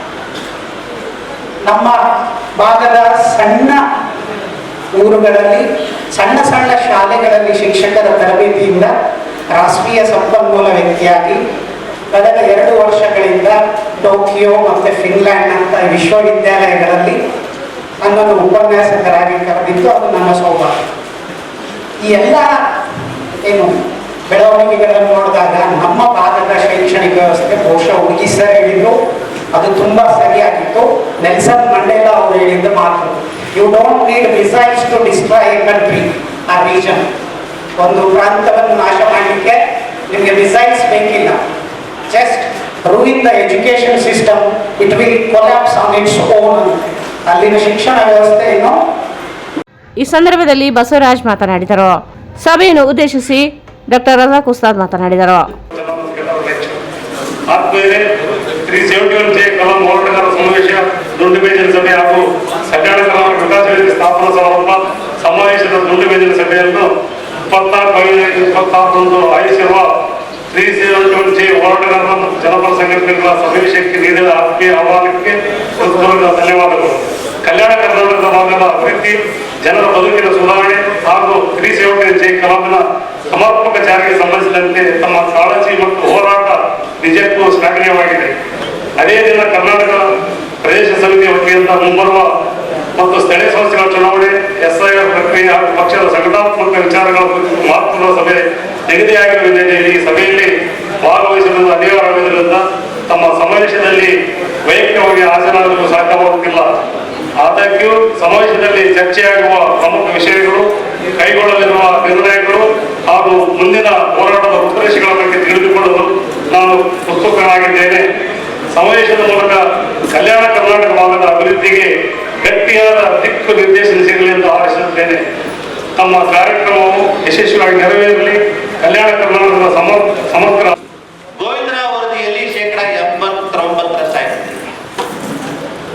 ನಮ್ಮ ಭಾಗದ ಸಣ್ಣ ಊರುಗಳಲ್ಲಿ ಸಣ್ಣ ಸಣ್ಣ ಶಾಲೆಗಳಲ್ಲಿ ಶಿಕ್ಷಕರ ತರಬೇತಿಯಿಂದ ರಾಷ್ಟ್ರೀಯ ಸಂಪನ್ಮೂಲ ವ್ಯಕ್ತಿಯಾಗಿ ಕಳೆದ 2 ವರ್ಷಗಳಿಂದ ಟೋಕಿಯೋ ಮತ್ತು ಫಿನ್ಲ್ಯಾಂಡ್ ಅಂತ ವಿಶ್ವವಿದ್ಯಾಲಯಗಳಲ್ಲಿ ನನ್ನನ್ನು ಉಪನ್ಯಾಸಕರಾಗಿ ಕರೆದಿದ್ದು ಅದು ನನ್ನ ಸೌಭಾಗ್ಯ. ಈ ಎಲ್ಲ ಏನು ಬೆಳವಣಿಗೆಗಳನ್ನು ನೋಡಿದಾಗ ನಮ್ಮ ಭಾಗದ ಶೈಕ್ಷಣಿಕ ವ್ಯವಸ್ಥೆ ಬಹುಶಃ ಸರ್ ಹೇಳಿದ್ರು ಅದು ತುಂಬ ಸರಿಯಾಗಿತ್ತು. ನೆಲ್ಸನ್ ಮಂಡೇಲಾ ಅವರು ಹೇಳಿದ್ದ ಮಾತು, you don't need missiles to destroy a country ಆ ರೀಜನ್. ಒಂದು ಪ್ರಾಂತವನ್ನು ನಾಶ ಮಾಡಲಿಕ್ಕೆ ನಿಮಗೆ ಮಿಸೈಲ್ಸ್ ಬೇಕಿಲ್ಲ. Just ruin the education system, it will collapse on its own. ಅಲ್ಲಿನ ಶಿಕ್ಷಣ ವ್ಯವಸ್ಥೆಯನ್ನು ಈ ಸಂದರ್ಭದಲ್ಲಿ ಬಸವರಾಜ್ ಮಾತನಾಡಿದರು. ಸಭೆಯನ್ನು ಉದ್ದೇಶಿಸಿ ಡಾಕ್ಟರ್ ರಜಾಕ್ ಉಸ್ತಾದ್ ಮಾತನಾಡಿದರು. ಆದ್ಮೇಲೆ 371 ಜೆ ಕಲಂ ಹೋರಾಟಗಾರ ಸಮಾವೇಶ ದುಂಡುಮೇಜಿನ ಸಭೆ ಹಾಗೂ ಕಲ್ಯಾಣ ಕರ್ನಾಟಕ ವಿಕಾಸ ವೇದಿಕೆ ಸ್ಥಾಪನಾ ಸಮಾರಂಭ ಸಮಾವೇಶದ ದುಂಡುಮೇಜಿನ ಸಭೆಯನ್ನು 24/5/26 ಆಯೋಜಿಸಿರುವ 371 ಜೆ ಹೋರಾಟಗಾರರ ಮತ್ತು ಜನಪರ ಸಂಘಟನೆಗಳ ಸಮಾವೇಶಕ್ಕೆ ನೀಡಿದ ಆತ್ಮೀಯ ಆಹ್ವಾನಕ್ಕೆ ಹೃತ್ಪೂರ್ವಕ ಧನ್ಯವಾದಗಳು. ಕಲ್ಯಾಣ ಕರ್ನಾಟಕದ ಭಾಗದ ಅಭಿವೃದ್ಧಿ, ಜನರ ಬದುಕಿನ ಸುಧಾರಣೆ ಹಾಗೂ 371 ಜೆ ಕಲಾಮಿನ ಸಮರ್ಪಕ ಜಾರಿಗೆ ಸಂಬಂಧಿಸಿದಂತೆ ತಮ್ಮ ಕಾಳಜಿ ಮತ್ತು ಹೋರಾಟ ನಿಜಕ್ಕೂ ಶ್ಲಾಘನೀಯವಾಗಿದೆ. ಅದೇ ದಿನ ಕರ್ನಾಟಕ ಪ್ರದೇಶ ಸಮಿತಿ ವತಿಯಿಂದ ಮುಂಬರುವ ಮತ್ತು ಸ್ಥಳೀಯ ಸಂಸ್ಥೆಗಳ ಚುನಾವಣೆ, SIR ಪ್ರಕ್ರಿಯೆ ಹಾಗೂ ಪಕ್ಷದ ಸಂಘಟನಾತ್ಮಕ ವಿಚಾರಗಳ ಕುರಿತು ಮಹತ್ವದ ಸಭೆ ನಿಗದಿಯಾಗಿರುವ ಹಿನ್ನೆಲೆಯಲ್ಲಿ ಈ ಸಭೆಯಲ್ಲಿ ಭಾಗವಹಿಸುವುದು ಅನಿವಾರ್ಯವಿರುವುದರಿಂದ ತಮ್ಮ ಸಮಾವೇಶದಲ್ಲಿ ವೈಯಕ್ತಿಕವಾಗಿ ಹಾಜರಾಗಲು ಸಾಧ್ಯವಾಗುತ್ತಿಲ್ಲ. ಆದಾಗ್ಯೂ ಸಮಾವೇಶದಲ್ಲಿ ಚರ್ಚೆಯಾಗುವ ಪ್ರಮುಖ ವಿಷಯಗಳು, ಕೈಗೊಳ್ಳಲಿರುವ ನಿರ್ಣಯಗಳು ಹಾಗೂ ಮುಂದಿನ ಹೋರಾಟದ ರೂಪರೇಷೆಗಳ ಬಗ್ಗೆ ತಿಳಿದುಕೊಳ್ಳಲು ನಾನು ಉತ್ಸುಕನಾಗಿದ್ದೇನೆ. ಸಮಾವೇಶದ ಮೂಲಕ ಕಲ್ಯಾಣ ಕರ್ನಾಟಕ ಭಾಗದ ಅಭಿವೃದ್ಧಿಗೆ ಗಟ್ಟಿಯಾದ ದಿಕ್ಕು ನಿರ್ದೇಶನ ಸಿಗಲಿ ಎಂದು ಆಶಿಸುತ್ತೇನೆ. ತಮ್ಮ ಕಾರ್ಯಕ್ರಮವು ಯಶಸ್ವಿಯಾಗಿ ನೆರವೇರಲಿ. ಕಲ್ಯಾಣ ಕರ್ನಾಟಕದ ಸಮಗ್ರ ಗೋವಿಂದರಾವ್ ವರದಿಯಲ್ಲಿ 89%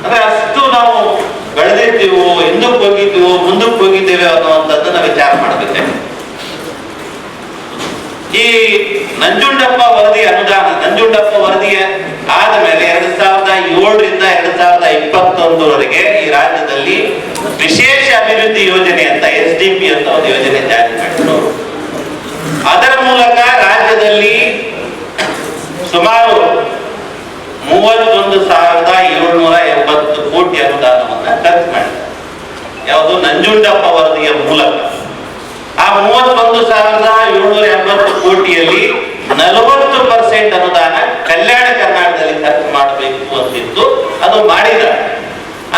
ಅಂದ್ರೆ ಅಷ್ಟು ನಾವು ಬೆಳೆದಿದ್ದೀವೋ, ಹಿಂದಕ್ಕೆ ಹೋಗಿದ್ದೀವೋ, ಮುಂದಕ್ಕೆ ಹೋಗಿದ್ದೇವೆ ಅನ್ನುವಂಥದ್ದನ್ನ ವಿಚಾರ ಮಾಡಬೇಕು. ಈ ನಂಜುಂಡಪ್ಪ ವರದಿ ಅನುದಾನ, ನಂಜುಂಡಪ್ಪ ವರದಿಯ ಆದಮೇಲೆ 2007ರಿಂದ 2021ವರೆಗೆ ಈ ರಾಜ್ಯದಲ್ಲಿ ವಿಶೇಷ ಅಭಿವೃದ್ಧಿ ಯೋಜನೆ ಅಂತ SDP ಅಂತ ಒಂದು ಯೋಜನೆ ಜಾರಿ ಮಾಡಿದ್ರು. ಅದರ ಮೂಲಕ ರಾಜ್ಯದಲ್ಲಿ ಸುಮಾರು 31,780 ಕೋಟಿ ಅನುದಾನವನ್ನ ಖರ್ಚು ಮಾಡಿದ್ದಾರೆ. ಯಾವುದು? ನಂಜುಂಡಪ್ಪ ವರದಿಯ ಮೂಲಕ. ಆ 31,780 ಕೋಟಿಯಲ್ಲಿ 40% ಅನುದಾನ ಕಲ್ಯಾಣ ಕರ್ನಾಟಕದಲ್ಲಿ ಖರ್ಚು ಮಾಡಬೇಕು ಅಂತಿತ್ತು. ಅದು ಮಾಡಿದ್ದಾರೆ.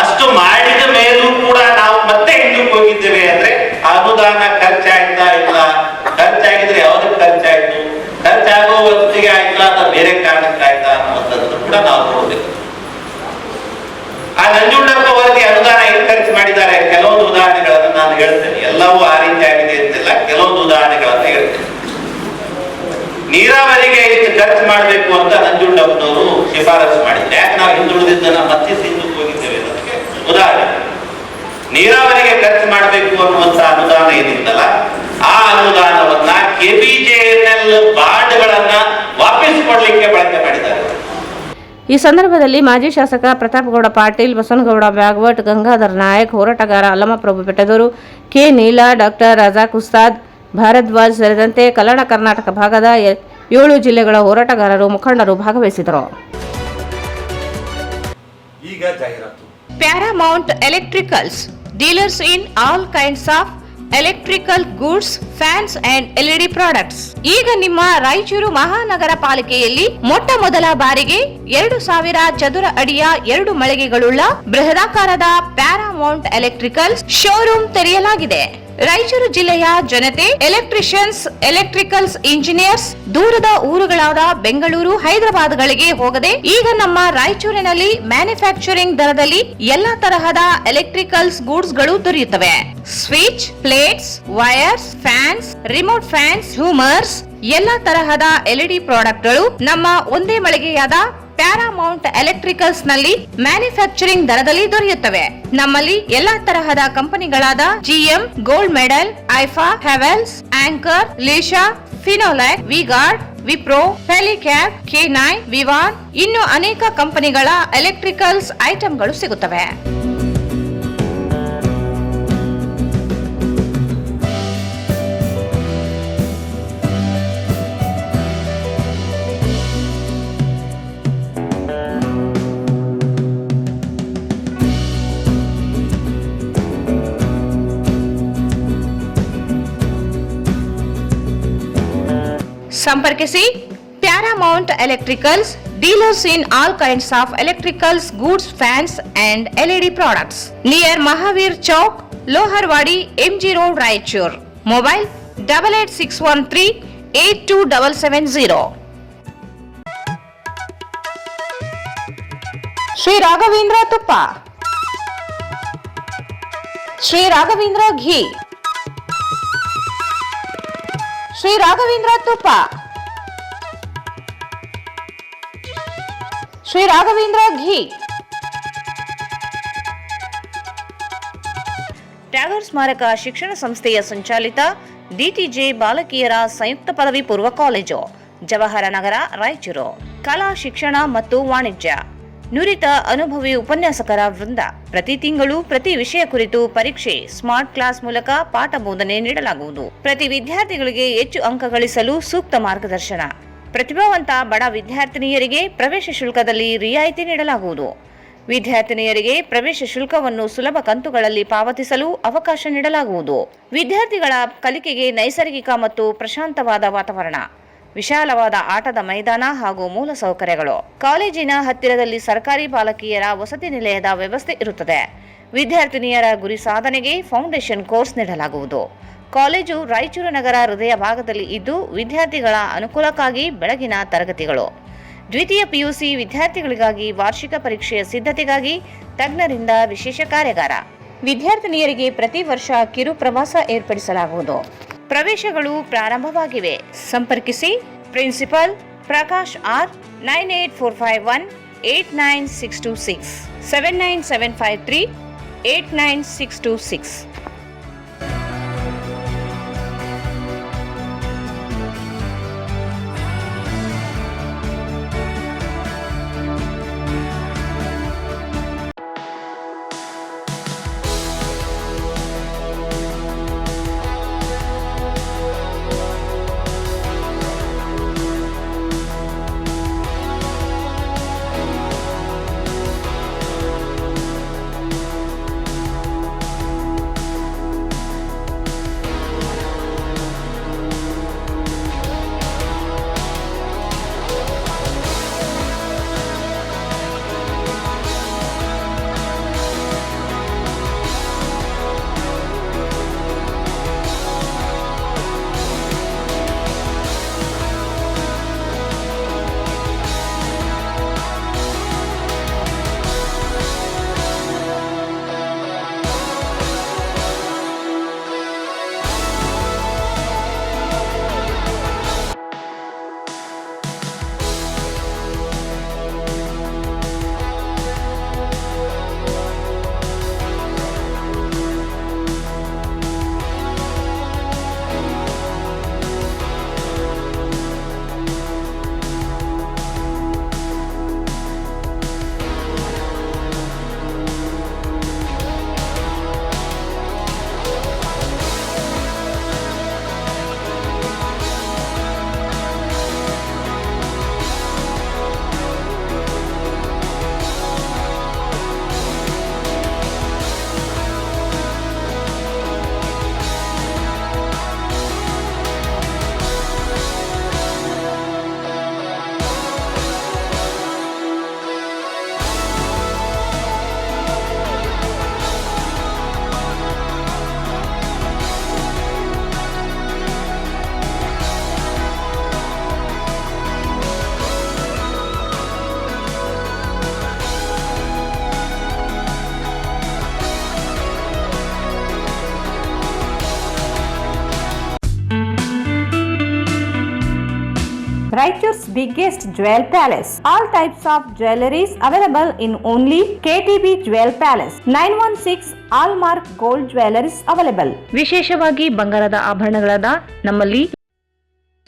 ಅಷ್ಟು ಮಾಡಿದ ಮೇಲೂ ಕೂಡ ನಾವು ಮತ್ತೆ ಹಿಂದಕ್ಕೆ ಹೋಗಿದ್ದೇವೆ ಅಂದ್ರೆ ಅನುದಾನ ಖರ್ಚಾಯ್ತಾ ಇಲ್ಲ, ಖರ್ಚಾಗಿದ್ರೆ ಯಾವ್ದಕ್ಕೆ ಖರ್ಚಾಯ್ತು, ಖರ್ಚಾಗೋ ಹೊತ್ತಿಗೆ ಆಯ್ತಾ ಅಥವಾ ಬೇರೆ ಕಾರಣಕ್ಕೆ ಆಯ್ತಾ ಅನ್ನುವಂಥದ್ದು ಕೂಡ ನಾವು ನೋಡ್ಬೇಕು. ಆ ನಂಜುಂಡಪ್ಪ ವರದಿ ಅನುದಾನ ಏನು ಖರ್ಚು ಮಾಡಿದ್ದಾರೆ, ಕೆಲವೊಂದು ಉದಾಹರಣೆಗಳನ್ನು ನಾನು ಹೇಳ್ತೇನೆ. ಎಲ್ಲವೂ ಆ ರೀತಿ ಆಗಿದೆ ಅಂತಿಲ್ಲ, ಕೆಲವೊಂದು ಉದಾಹರಣೆಗಳನ್ನು ಹೇಳ್ತೇನೆ. ನೀರಾವರಿಗೆ ಇಷ್ಟು ಖರ್ಚು ಮಾಡಬೇಕು ಅಂತ ನಂಜುಂಡಪ್ಪನವರು ಶಿಫಾರಸು ಮಾಡಿದ್ದಾರೆ. ಯಾಕೆ ನಾವು ಹಿಂದುಳಿದಿದ್ದನ್ನ ಮತ್ತೆ ಹಿಂದಕ್ಕೆ ಹೋಗಿದ್ದೇವೆ ಅನ್ನೋದಕ್ಕೆ ಉದಾಹರಣೆ. ನೀರಾವರಿಗೆ ಖರ್ಚು ಮಾಡಬೇಕು ಅನ್ನುವಂತ ಅನುದಾನ ಏನಿತ್ತಲ್ಲ, ಆ ಅನುದಾನವನ್ನ KBJNL ಬಾಂಡ್ಗಳನ್ನ ವಾಪಸ್ ಕೊಡ್ಲಿಕ್ಕೆ ಬಳಕೆ ಮಾಡಿದ್ದಾರೆ. ಈ ಸಂದರ್ಭದಲ್ಲಿ ಮಾಜಿ ಶಾಸಕ ಪ್ರತಾಪಗೌಡ ಪಾಟೀಲ್, ಬಸನಗೌಡ ಬ್ಯಾಗವಟ್, ಗಂಗಾಧರ್ ನಾಯಕ್, ಹೋರಾಟಗಾರ ಅಲ್ಲಮಪ್ರಭು ಬೆಟ್ಟದೂರು, ಕೆ ನೀಲಾ, ಡಾಕ್ಟರ್ ರಜಾಕ್ ಉಸ್ತಾದ್, ಭಾರದ್ವಾಜ್ ಸೇರಿದಂತೆ ಕಲ್ಯಾಣ ಕರ್ನಾಟಕ ಭಾಗದ 7 ಜಿಲ್ಲೆಗಳ ಹೋರಾಟಗಾರರು, ಮುಖಂಡರು ಭಾಗವಹಿಸಿದರು. ಈಗ ಜಾಹೀರಾತು. Paramount Electricals, dealers in all kinds of electrical goods, fans and LED products. ಈಗ ನಿಮ್ಮ ರಾಯಚೂರು ಮಹಾನಗರ ಪಾಲಿಕೆಯಲ್ಲಿ ಮೊಟ್ಟ ಮೊದಲ ಬಾರಿಗೆ 2000 ಚದುರ ಅಡಿಯ 2 ಮಳಿಗೆಗಳುಳ್ಳ ಬೃಹದಾಕಾರದ ಪ್ಯಾರಾಮೌಂಟ್ ಎಲೆಕ್ಟ್ರಿಕಲ್ ಶೋರೂಮ್ ತೆರೆಯಲಾಗಿದೆ. ರಾಯಚೂರು ಜಿಲ್ಲೆಯ ಜನತೆ ಎಲೆಕ್ಟ್ರಿಷಿಯನ್ಸ್, ಎಲೆಕ್ಟ್ರಿಕಲ್ಸ್ ಇಂಜಿನಿಯರ್ಸ್ ದೂರದ ಊರುಗಳಾದ ಬೆಂಗಳೂರು, ಹೈದರಾಬಾದ್ಗಳಿಗೆ ಹೋಗದೆ ಈಗ ನಮ್ಮ ರಾಯಚೂರಿನಲ್ಲಿ ಮ್ಯಾನುಫ್ಯಾಕ್ಚರಿಂಗ್ ದರದಲ್ಲಿ ಎಲ್ಲಾ ತರಹದ ಎಲೆಕ್ಟ್ರಿಕಲ್ಸ್ ಗೂಡ್ಸ್ ಗಳು ದೊರೆಯುತ್ತವೆ. Switch, plates, wires, fans, remote fans, ಹ್ಯೂಮರ್ಸ್, ಎಲ್ಲಾ ತರಹದ ಎಲ್ಇಡಿ ಪ್ರಾಡಕ್ಟ್ಗಳು ನಮ್ಮ ಒಂದೇ ಮಳಿಗೆಯಾದ ಪ್ಯಾರಾಮೌಂಟ್ ಎಲೆಕ್ಟ್ರಿಕಲ್ಸ್ ನಲ್ಲಿ ಮ್ಯಾನುಫ್ಯಾಕ್ಚರಿಂಗ್ ದರದಲ್ಲಿ ದೊರೆಯುತ್ತವೆ. ನಮ್ಮಲ್ಲಿ ಎಲ್ಲಾ ತರಹದ ಕಂಪನಿಗಳಾದ GM, ಗೋಲ್ಡ್ ಮೆಡಲ್, ಐಫಾ, ಹೆವೆಲ್ಸ್, ಆಂಕರ್, ಲೀಶಾ, ಫಿನೋಲೆಕ್, ವಿಗಾರ್ಡ್, ವಿಪ್ರೋ, ಹೆಲಿಕ್ಯಾಬ್, K9, ವಿವಾನ್ ಇನ್ನು ಅನೇಕ ಕಂಪನಿಗಳ ಎಲೆಕ್ಟ್ರಿಕಲ್ಸ್ ಐಟಂಗಳು ಸಿಗುತ್ತವೆ. ಸಂಪರ್ಕಿಸಿ Paramount Electricals, dealers in all kinds of electricals goods, fans and LED products, near Mahavir Chowk, Loharwadi, MG Road, Raichur. Mobile 8861382770. Shri Raghavendra ತುಪ್ಪ, ಶ್ರೀ ರಾಘವೇಂದ್ರ ಘೀ, ಶ್ರೀ ರಾಘವೇಂದ್ರ ತುಪ್ಪ, ಶ್ರೀ ರಾಘವೇಂದ್ರ ಘೀ. ಟ್ಯಾಗೂರ್ ಸ್ಮಾರಕ ಶಿಕ್ಷಣ ಸಂಸ್ಥೆಯ ಸಂಚಾಲಿತ DTJ ಬಾಲಕಿಯರ ಸಂಯುಕ್ತ ಪದವಿ ಪೂರ್ವ ಕಾಲೇಜು, ಜವಾಹರ ನಗರ, ರಾಯಚೂರು. ಕಲಾ ಶಿಕ್ಷಣ ಮತ್ತು ವಾಣಿಜ್ಯ, ನುರಿತ ಅನುಭವಿ ಉಪನ್ಯಾಸಕರ ವೃಂದ. ಪ್ರತಿ ತಿಂಗಳು ಪ್ರತಿ ವಿಷಯ ಕುರಿತು ಪರೀಕ್ಷೆ, ಸ್ಮಾರ್ಟ್ ಕ್ಲಾಸ್ ಮೂಲಕ ಪಾಠ ಬೋಧನೆ ನೀಡಲಾಗುವುದು. ಪ್ರತಿ ವಿದ್ಯಾರ್ಥಿಗಳಿಗೆ ಹೆಚ್ಚು ಅಂಕ ಗಳಿಸಲು ಸೂಕ್ತ ಮಾರ್ಗದರ್ಶನ. ಪ್ರತಿಭಾವಂತ ಬಡ ವಿದ್ಯಾರ್ಥಿನಿಯರಿಗೆ ಪ್ರವೇಶ ಶುಲ್ಕದಲ್ಲಿ ರಿಯಾಯಿತಿ ನೀಡಲಾಗುವುದು. ವಿದ್ಯಾರ್ಥಿನಿಯರಿಗೆ ಪ್ರವೇಶ ಶುಲ್ಕವನ್ನು ಸುಲಭ ಕಂತುಗಳಲ್ಲಿ ಪಾವತಿಸಲು ಅವಕಾಶ ನೀಡಲಾಗುವುದು. ವಿದ್ಯಾರ್ಥಿಗಳ ಕಲಿಕೆಗೆ ನೈಸರ್ಗಿಕ ಮತ್ತು ಪ್ರಶಾಂತವಾದ ವಾತಾವರಣ, ವಿಶಾಲವಾದ ಆಟದ ಮೈದಾನ ಹಾಗೂ ಮೂಲ ಸೌಕರ್ಯಗಳು. ಕಾಲೇಜಿನ ಹತ್ತಿರದಲ್ಲಿ ಸರ್ಕಾರಿ ಬಾಲಕಿಯರ ವಸತಿ ನಿಲಯದ ವ್ಯವಸ್ಥೆ ಇರುತ್ತದೆ. ವಿದ್ಯಾರ್ಥಿನಿಯರ ಗುರಿ ಸಾಧನೆಗೆ ಫೌಂಡೇಶನ್ ಕೋರ್ಸ್ ನೀಡಲಾಗುವುದು. ಕಾಲೇಜು ರಾಯಚೂರು ನಗರ ಹೃದಯ ಭಾಗದಲ್ಲಿ ಇದ್ದು ವಿದ್ಯಾರ್ಥಿಗಳ ಅನುಕೂಲಕ್ಕಾಗಿ ಬೆಳಗಿನ ತರಗತಿಗಳು. ದ್ವಿತೀಯ PUC ವಿದ್ಯಾರ್ಥಿಗಳಿಗಾಗಿ ವಾರ್ಷಿಕ ಪರೀಕ್ಷೆಯ ಸಿದ್ಧತೆಗಾಗಿ ತಜ್ಞರಿಂದ ವಿಶೇಷ ಕಾರ್ಯಾಗಾರ. ವಿದ್ಯಾರ್ಥಿನಿಯರಿಗೆ ಪ್ರತಿ ವರ್ಷ ಕಿರು ಪ್ರವಾಸ ಏರ್ಪಡಿಸಲಾಗುವುದು. ಪ್ರವೇಶಗಳು ಪ್ರಾರಂಭವಾಗಿವೆ. ಸಂಪರ್ಕಿಸಿ principal Prakash R 9845189626 79753899626. Raichur's biggest jewel palace. All types of jewelries available in only KTB Jewel Palace. 916 Allmark Gold Jewelries available. ವಿಶೇಷವಾಗಿ ಬಂಗಾರದ ಆಭರಣಗಳಾದ ನಮ್ಮಲ್ಲಿ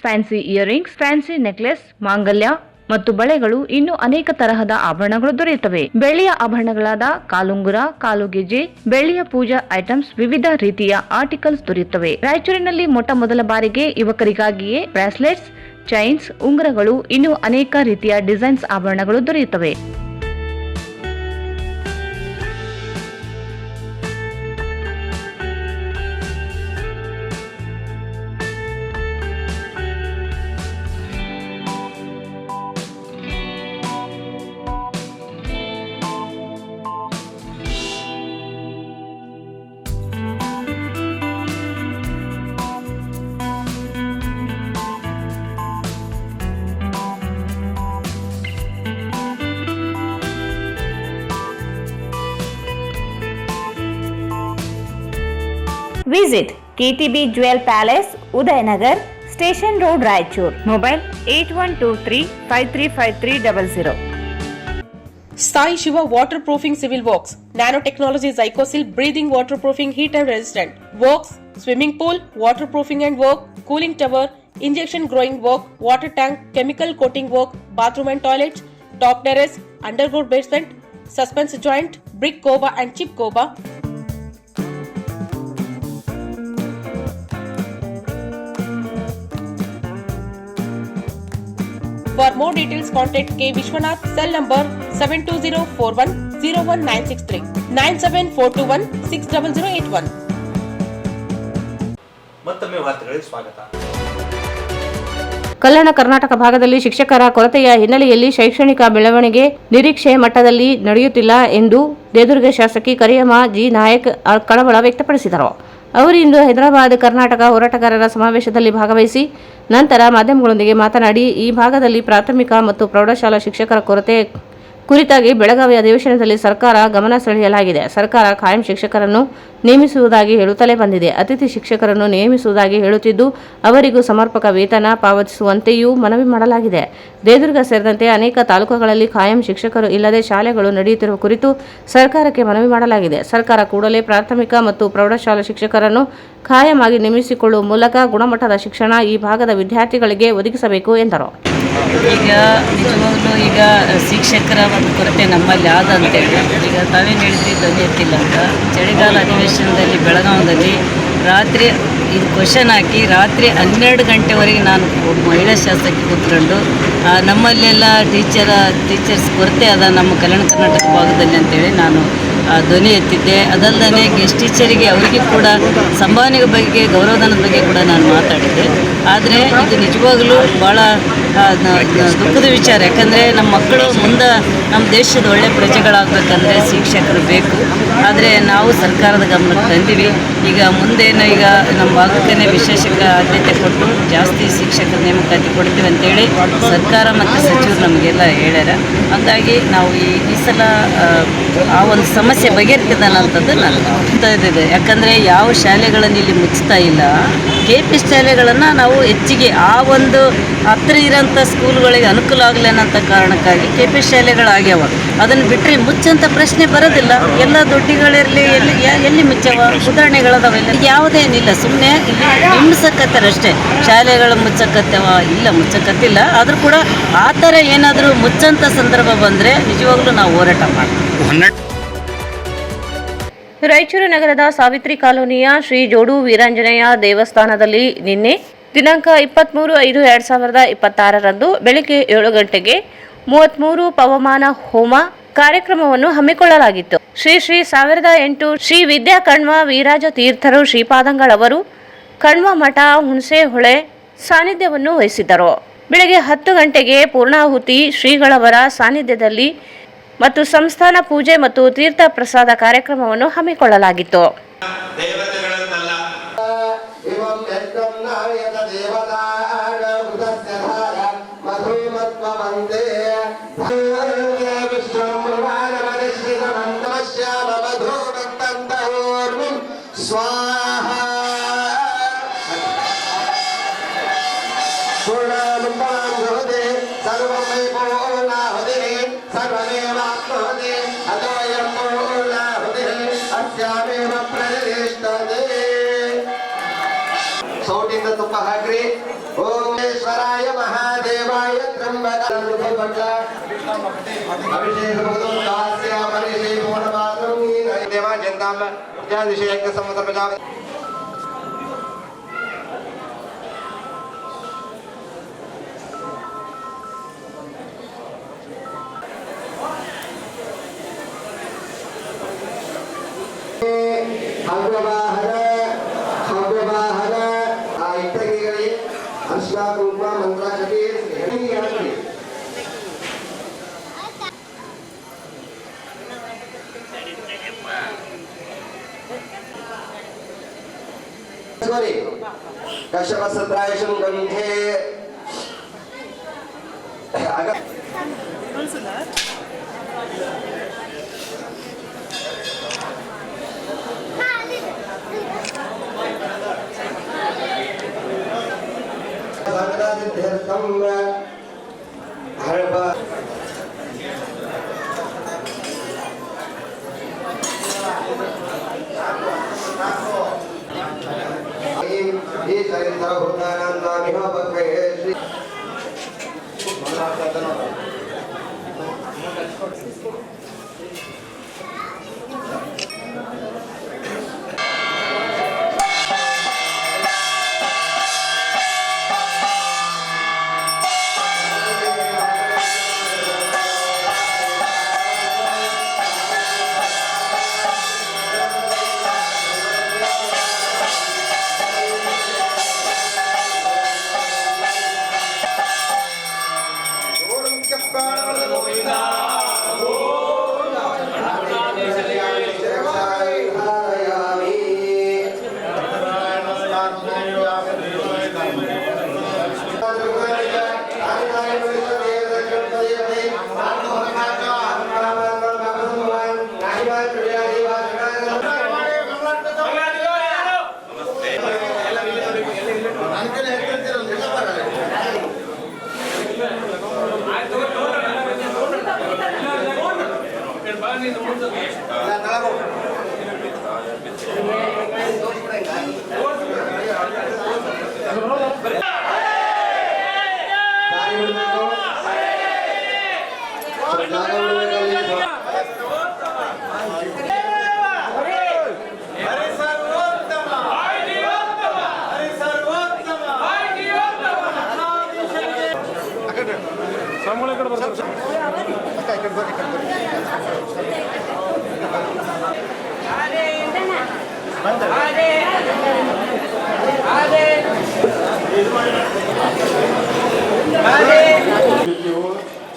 ಫ್ಯಾನ್ಸಿ ಇಯರಿಂಗ್ಸ್, ಫ್ಯಾನ್ಸಿ ನೆಕ್ಲೆಸ್, ಮಾಂಗಲ್ಯ ಮತ್ತು ಬಳೆಗಳು ಇನ್ನೂ ಅನೇಕ ತರಹದ ಆಭರಣಗಳು ದೊರೆಯುತ್ತವೆ. ಬೆಳ್ಳಿಯ ಆಭರಣಗಳಾದ ಕಾಲುಂಗುರ, ಕಾಲುಗೆಜ್ಜೆ, ಬೆಳ್ಳಿಯ ಪೂಜಾ ಐಟಮ್ಸ್, ವಿವಿಧ ರೀತಿಯ ಆರ್ಟಿಕಲ್ಸ್ ದೊರೆಯುತ್ತವೆ. ರಾಯಚೂರಿನಲ್ಲಿ ಮೊದಲ ಬಾರಿಗೆ ಯುವಕರಿಗಾಗಿಯೇ ಬ್ರಾಸ್ಲೆಟ್ಸ್, ಚೈನ್ಸ್, ಉಂಗುರಗಳು, ಇನ್ನೂ ಅನೇಕ ರೀತಿಯ ಡಿಸೈನ್ಸ್ ಆಭರಣಗಳು ದೊರೆಯುತ್ತವೆ. Visit KTB Jewel Palace, Udayanagar, Station Road, Raichur. Mobile 8123535300. Sai Shiva Waterproofing Civil Works, Nanotechnology Zycosil Breathing Waterproofing Heat and Resistant. Works, Swimming Pool, Waterproofing and Work, Cooling Tower, Injection Growing Work, Water Tank, Chemical Coating Work, Bathroom and Toilets, Top Terrace, Underground Basement, Suspense Joint, Brick Coba and Chip Coba. For more details, contact K. Vishwanath, cell number 72041-01963, 97421-60081. ಮತ್ತೊಮ್ಮೆ ವಾರ್ತೆಗಳಿಗೆ ಸ್ವಾಗತ. ಕಲ್ಯಾಣ ಕರ್ನಾಟಕ ಭಾಗದಲ್ಲಿ ಶಿಕ್ಷಕರ ಕೊರತೆಯ ಹಿನ್ನೆಲೆಯಲ್ಲಿ ಶೈಕ್ಷಣಿಕ ಬೆಳವಣಿಗೆ ನಿರೀಕ್ಷೆ ಮಟ್ಟದಲ್ಲಿ ನಡೆಯುತ್ತಿಲ್ಲ ಎಂದು ದೇದುರ್ಗ ಶಾಸಕಿ ಕರಿಯಮ್ಮ ಜಿ ನಾಯಕ್ ಕಳವಳ ವ್ಯಕ್ತಪಡಿಸಿದರು. ಅವರು ಇಂದು ಹೈದರಾಬಾದ್ ಕರ್ನಾಟಕ ಹೋರಾಟಗಾರರ ಸಮಾವೇಶದಲ್ಲಿ ಭಾಗವಹಿಸಿ ನಂತರ ಮಾಧ್ಯಮಗಳೊಂದಿಗೆ ಮಾತನಾಡಿ ಈ ಭಾಗದಲ್ಲಿ ಪ್ರಾಥಮಿಕ ಮತ್ತು ಪ್ರೌಢಶಾಲಾ ಶಿಕ್ಷಕರ ಕೊರತೆ ಕುರಿತಾಗಿ ಬೆಳಗಾವಿ ಅಧಿವೇಶನದಲ್ಲಿ ಸರ್ಕಾರ ಗಮನ ಸೆಳೆಯಲಾಗಿದೆ. ಸರ್ಕಾರ ಖಾಯಂ ಶಿಕ್ಷಕರನ್ನು ನೇಮಿಸುವುದಾಗಿ ಹೇಳುತ್ತಲೇ ಬಂದಿದೆ. ಅತಿಥಿ ಶಿಕ್ಷಕರನ್ನು ನೇಮಿಸುವುದಾಗಿ ಹೇಳುತ್ತಿದ್ದು ಅವರಿಗೂ ಸಮರ್ಪಕ ವೇತನ ಪಾವತಿಸುವಂತೆಯೂ ಮನವಿ ಮಾಡಲಾಗಿದೆ. ದೇದುರ್ಗ ಸೇರಿದಂತೆ ಅನೇಕ ತಾಲೂಕುಗಳಲ್ಲಿ ಖಾಯಂ ಶಿಕ್ಷಕರು ಇಲ್ಲದೆ ಶಾಲೆಗಳು ನಡೆಯುತ್ತಿರುವ ಕುರಿತು ಸರ್ಕಾರಕ್ಕೆ ಮನವಿ ಮಾಡಲಾಗಿದೆ. ಸರ್ಕಾರ ಕೂಡಲೇ ಪ್ರಾಥಮಿಕ ಮತ್ತು ಪ್ರೌಢಶಾಲಾ ಶಿಕ್ಷಕರನ್ನು ಖಾಯಮಾಗಿ ನೇಮಿಸಿಕೊಳ್ಳುವ ಮೂಲಕ ಗುಣಮಟ್ಟದ ಶಿಕ್ಷಣ ಈ ಭಾಗದ ವಿದ್ಯಾರ್ಥಿಗಳಿಗೆ ಒದಗಿಸಬೇಕು ಎಂದರು. ಈಗ ನಿಜವಾಗ್ಲೂ ಈಗ ಶಿಕ್ಷಕರ ಒಂದು ಕೊರತೆ ನಮ್ಮಲ್ಲಿ ಆದ ಅಂತೇಳಿ ಈಗ ತಾವೇನು ಹೇಳಿದ್ರಿ ಧ್ವನಿ ಎತ್ತಿಲ್ಲ ಅಂತ ಚಳಿಗಾಲ ಅಧಿವೇಶನದಲ್ಲಿ ಬೆಳಗಾವದಲ್ಲಿ ರಾತ್ರಿ ಇದು ಕ್ವಶನ್ ಹಾಕಿ ರಾತ್ರಿ 12 ಗಂಟೆವರೆಗೆ ನಾನು ಮಹಿಳಾ ಶಾಸಕಿ ಕೂತ್ಕೊಂಡು ನಮ್ಮಲ್ಲೆಲ್ಲ ಟೀಚರ್ಸ್ ಕೊರತೆ ಅದ ನಮ್ಮ ಕಲ್ಯಾಣ ಕರ್ನಾಟಕ ಭಾಗದಲ್ಲಿ ಅಂತೇಳಿ ನಾನು ಧ್ವನಿ ಎತ್ತಿದ್ದೆ. ಅದಲ್ಲದೆ ಗೆಸ್ಟ್ ಟೀಚರಿಗೆ ಅವರಿಗೆ ಕೂಡ ಸಂಭಾವನೆ ಬಗ್ಗೆ ಗೌರವಧನದ ಬಗ್ಗೆ ಕೂಡ ನಾನು ಮಾತಾಡಿದ್ದೆ. ಆದರೆ ಇದು ನಿಜವಾಗಲೂ ಭಾಳ ದುಃಖದ ವಿಚಾರ. ಯಾಕಂದರೆ ನಮ್ಮ ಮಕ್ಕಳು ಮುಂದೆ ನಮ್ಮ ದೇಶದ ಒಳ್ಳೆಯ ಪ್ರಜೆಗಳಾಗಬೇಕಂದ್ರೆ ಶಿಕ್ಷಕರು ಬೇಕು. ಆದರೆ ನಾವು ಸರ್ಕಾರದ ಗಮನಕ್ಕೆ ತಂದೀವಿ. ಈಗ ಮುಂದೇನು ಈಗ ನಮ್ಮ ಭಾಗಕ್ಕೇ ವಿಶೇಷ ಆದ್ಯತೆ ಕೊಟ್ಟು ಜಾಸ್ತಿ ಶಿಕ್ಷಕರ ನೇಮಕಾತಿ ಕೊಡ್ತೀವಿ ಅಂತೇಳಿ ಸರ್ಕಾರ ಮತ್ತು ಸಚಿವರು ನಮಗೆಲ್ಲ ಹೇಳ್ಯಾರ. ಹಾಗಾಗಿ ನಾವು ಈ ಸಲ ಆ ಒಂದು ಸಮಸ್ಯೆ ಬಗೆಹರಿತದಲ್ಲ ಅಂತದ್ದು ನಾನು ಇದ್ದಿದೆ. ಯಾಕಂದರೆ ಯಾವ ಶಾಲೆಗಳನ್ನು ಇಲ್ಲಿ ಮುಚ್ಚುತ್ತಾ ಇಲ್ಲ, KP ಶಾಲೆಗಳನ್ನು ನಾವು ಹೆಚ್ಚಿಗೆ ಆ ಒಂದು ಹತ್ತಿರ ಇರೋಂಥ ಸ್ಕೂಲ್ಗಳಿಗೆ ಅನುಕೂಲ ಆಗಲೇನಂತ ಕಾರಣಕ್ಕಾಗಿ KP ಶಾಲೆಗಳಾಗ್ಯಾವ. ಅದನ್ನು ಬಿಟ್ಟರೆ ಮುಚ್ಚಂಥ ಪ್ರಶ್ನೆ ಬರೋದಿಲ್ಲ. ಎಲ್ಲ ದೊಡ್ಡಿಗಳಿರಲಿ ಎಲ್ಲಿ ಮುಚ್ಚವ ಉದಾಹರಣೆಗಳದಾವೆಲ್ಲ ಯಾವುದೇನಿಲ್ಲ. ಸುಮ್ಮನೆ ಹಿಂಸಕತ್ತಾರಷ್ಟೇ. ಶಾಲೆಗಳು ಮುಚ್ಚಕತ್ತವ ಇಲ್ಲ, ಮುಚ್ಚಕತ್ತಿಲ್ಲ. ಆದರೂ ಕೂಡ ಆ ಥರ ಏನಾದರೂ ಮುಚ್ಚಂಥ ಸಂದರ್ಭ ಬಂದರೆ ನಿಜವಾಗ್ಲೂ ನಾವು ಹೋರಾಟ ಮಾಡ್ತೀವಿ. ರಾಯಚೂರು ನಗರದ ಸಾವಿತ್ರಿ ಕಾಲೋನಿಯ ಶ್ರೀ ಜೋಡು ವೀರಾಂಜನೇಯ ದೇವಸ್ಥಾನದಲ್ಲಿ ನಿನ್ನೆ ದಿನಾಂಕ 23/5/2026 ಬೆಳಗ್ಗೆ 7 ಗಂಟೆಗೆ 33 ಪವಮಾನ ಹೋಮ ಕಾರ್ಯಕ್ರಮವನ್ನು ಹಮ್ಮಿಕೊಳ್ಳಲಾಗಿತ್ತು. ಶ್ರೀ 1008 ಶ್ರೀ ವಿದ್ಯಾ ಕಣ್ವ ವೀರಾಜ ತೀರ್ಥರು ಶ್ರೀಪಾದಂಗಳವರು ಕಣ್ವ ಮಠ ಹುಣಸೆಹೊಳೆ ಸಾನ್ನಿಧ್ಯವನ್ನು ವಹಿಸಿದ್ದರು. ಬೆಳಗ್ಗೆ 10 ಗಂಟೆಗೆ ಪೂರ್ಣಾಹುತಿ ಶ್ರೀಗಳವರ ಸಾನ್ನಿಧ್ಯದಲ್ಲಿ ಮತ್ತು ಸಂಸ್ಥಾನ ಪೂಜೆ ಮತ್ತು ತೀರ್ಥ ಪ್ರಸಾದ ಕಾರ್ಯಕ್ರಮವನ್ನು ಹಮ್ಮಿಕೊಳ್ಳಲಾಗಿತ್ತು. ಸ್ವಾಹ ಸ್ಯಾಮೇವ ಪ್ರತಿಷ್ಠತೆ. ಸೌಟಿಂದ ತುಪ್ಪ ಹಾಕ್ರಿ. ಓಂಶ್ವರಾಯ ಮಹಾದೇವಾಯ ತ್ರಂಬಕ ಅಭಿಷೇಕ ದೇವ ಜಂತಾಂಬ ವಿಷಯಕ್ಕೆ ಸಮುದ್ರ ಪ್ರಜಾಪತಿ ಹವ್ಯವಾಹನ ಆ ಇಟ್ಟಂಗಿಗಳಿಗೆ ಅರ್ಶನ ಕುಂಕುಮ ಮಂತ್ರ ಕಟಿ ಕಶ್ಯಪ ಸತ್ರಾಯಶಂ ಗಂಧೆ ಹರಬ ಈ ಚರಿತ್ರ ಭೂತಾನಂದಾಮಿಹ ಭಕ್ತಯೇ ಶ್ರೀ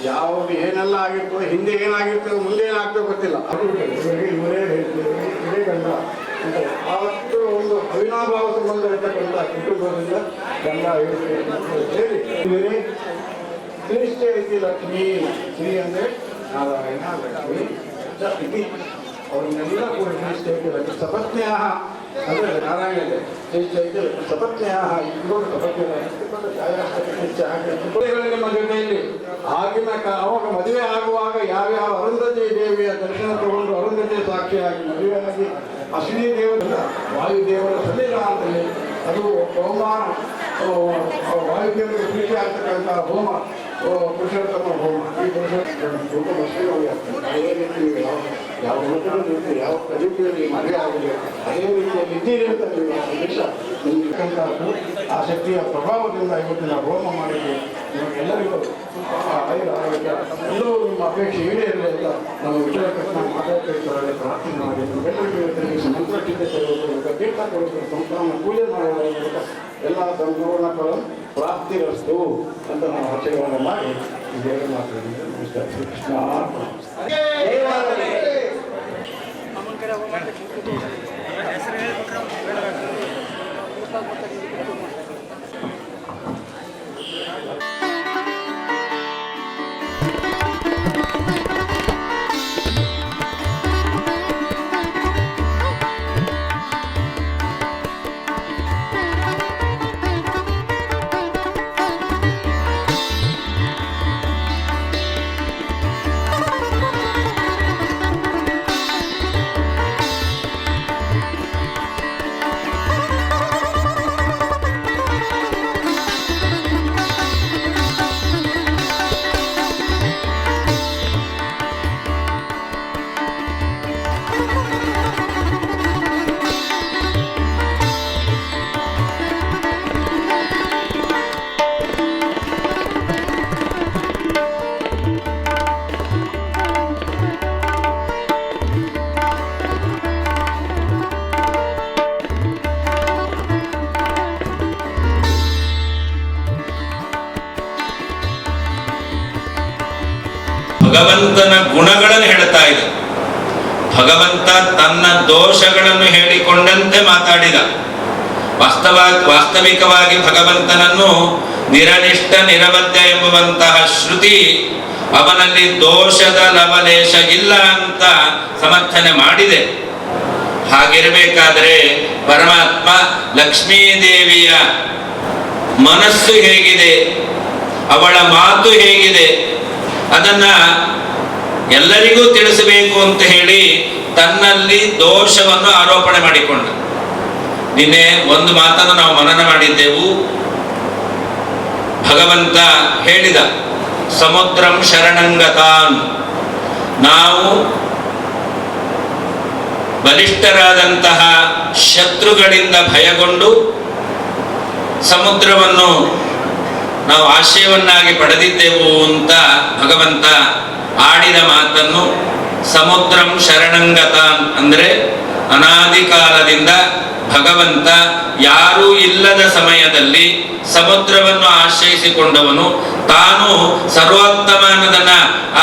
ಯಾವಾಗ ಏನೆಲ್ಲ ಆಗಿರ್ತದೆ, ಹಿಂದೆ ಏನಾಗಿರ್ತದೆ, ಮುಂದೆ ಏನಾಗ್ತದೆ ಗೊತ್ತಿಲ್ಲ. ಇವರೇ ಇವರೇ ಗಂಡ ಅಂತ ಆವತ್ತು ಒಂದು ಅವಿನಾಭಾವ ಸಂಬಂಧ ಇರ್ತಕ್ಕಂಥ ಕುಟುಂಬದಿಂದ ಗಂಡ ಸೇರಿ ಇವರೇ ಶ್ರೀಷ್ಠ ಐತಿ ಲಕ್ಷ್ಮೀ. ಶ್ರೀ ಅಂದರೆ ನಾರಾಯಣ, ಲಕ್ಷ್ಮೀ ಇತಿ ಅವ್ರನ್ನೆಲ್ಲ ಕೂಡ ಶ್ರೀಷ್ಠ ಐತಿ ಲಕ್ಷ್ಮಿ ಸಪತ್ನ್ಯ ಅಂದರೆ ನಾರಾಯಣ ಶ್ರೇಷ್ಠ ಐತಿ ಸಪತ್ನ್ಯ ಇಬ್ಬರು ಸಪತ್ನ್ಯ ನಿಮ್ಮ ಜೊತೆಯಲ್ಲಿ ಆಗಿನ ಅವಾಗ ಮದುವೆ ಆಗುವಾಗ ಯಾವ್ಯಾವ ಅರುಂಧತಿ ದೇವಿಯ ದರ್ಶನ ತಗೊಂಡು ಅರುಂಧತಿ ಸಾಕ್ಷಿಯಾಗಿ ಮದುವೆಯಾಗಿ ಅಶ್ವಿನಿ ದೇವರ ವಾಯುದೇವರ ಸನ್ನಿಧಾನದಲ್ಲಿ ಅದು ಹೋಮ, ವಾಯುದೇವರಿಗೆ ಪ್ರೀತಿ ಆಗ್ತಕ್ಕಂಥ ಹೋಮ, ಪುರುಷೋತ್ತಮ ಹೋಮ. ಈ ಪುರುಷೋತ್ತಮ ಅದೇ ರೀತಿ ಯಾವ ರೀತಿ ಯಾವ ಕಲಿಕೆಯಲ್ಲಿ ಮದುವೆ ಆಗಿದೆ ಅದೇ ರೀತಿಯಲ್ಲಿ ಇದ್ದೀರಿ ಅಂತ ದೇಶ ನಿಮ್ಗಂತಹದ್ದು ಆ ಶಕ್ತಿಯ ಪ್ರಭಾವದಿಂದ ಇವತ್ತಿನ ಹೋಮ ಮಾಡಿದ್ದು ನಿಮಗೆಲ್ಲರಿಗೂ ಆರೋಗ್ಯ ಎಲ್ಲರೂ ನಿಮ್ಮ ಅಪೇಕ್ಷೆ ಈಡೇರಲಿ ಅಂತ ನಮ್ಮ ವಿಚಾರ ಕೃಷ್ಣ ಮಾತಾಡ್ತಿರ್ತಾರೆ ಪ್ರಾರ್ಥನೆ ಮಾಡಿ ನಿಮ್ಗೆಲ್ಲರಿಗೂ ಇವತ್ತಿನ ಮಂತ್ರಕ್ಕಿಂತ ತೀರ್ಥ ಕೊಡಬೇಕು, ಸಂಸ್ಥಾನ ಪೂಜೆ ಮಾಡುವುದರ ಎಲ್ಲ ಸಂಪೂರ್ಣ ಫಲ ಪ್ರಾಪ್ತಿರಸ್ತು ಅಂತ ನಾವು ಆಶಯವನ್ನು ಮಾಡಿ ಬೇರೆ ಮಾತಾಡಿದ್ರೆ ನಮಸ್ಕಾರ. ಕೃಷ್ಣ ಭಗವಂತನ ಗುಣಗಳನ್ನು ಹೇಳ್ತಾ ಇದೆ. ಭಗವಂತ ತನ್ನ ದೋಷಗಳನ್ನು ಹೇಳಿಕೊಂಡಂತೆ ಮಾತಾಡಿದ. ವಾಸ್ತವಿಕವಾಗಿ ಭಗವಂತನನ್ನು ನಿರನಿಷ್ಠ ನಿರವಧ್ಯ ಎಂಬುವಂತಹ ಶ್ರುತಿ ಅವನಲ್ಲಿ ದೋಷದ ಲವಲೇಶ ಇಲ್ಲ ಅಂತ ಸಮರ್ಥನೆ ಮಾಡಿದೆ. ಹಾಗಿರಬೇಕಾದರೆ ಪರಮಾತ್ಮ ಲಕ್ಷ್ಮೀದೇವಿಯ ಮನಸ್ಸು ಹೇಗಿದೆ, ಅವಳ ಮಾತು ಹೇಗಿದೆ, ಅದನ್ನ ಎಲ್ಲರಿಗೂ ತಿಳಿಸಬೇಕು ಅಂತ ಹೇಳಿ ತನ್ನಲ್ಲಿ ದೋಷವನ್ನು ಆರೋಪಣೆ ಮಾಡಿಕೊಂಡ. ನಿನ್ನೆ ಒಂದು ಮಾತನ್ನು ನಾವು ಮನನ ಮಾಡಿದ್ದೆವು. ಭಗವಂತ ಹೇಳಿದ, ಸಮುದ್ರಂ ಶರಣಂಗತಾನ್, ನಾವು ಬಲಿಷ್ಠರಾದಂತಹ ಶತ್ರುಗಳಿಂದ ಭಯಗೊಂಡು ಸಮುದ್ರವನ್ನು ನಾವು ಆಶ್ರಯವನ್ನಾಗಿ ಪಡೆದಿದ್ದೆವು ಅಂತ ಭಗವಂತ ಆಡಿದ ಮಾತನ್ನು ಸಮುದ್ರಂ ಶರಣಂಗತಾನ್ ಅಂದ್ರೆ ಅನಾದಿ ಕಾಲದಿಂದ ಭಗವಂತ ಯಾರೂ ಇಲ್ಲದ ಸಮಯದಲ್ಲಿ ಸಮುದ್ರವನ್ನು ಆಶ್ರಯಿಸಿಕೊಂಡವನು. ತಾನು ಸರ್ವೋತ್ತಮನದನ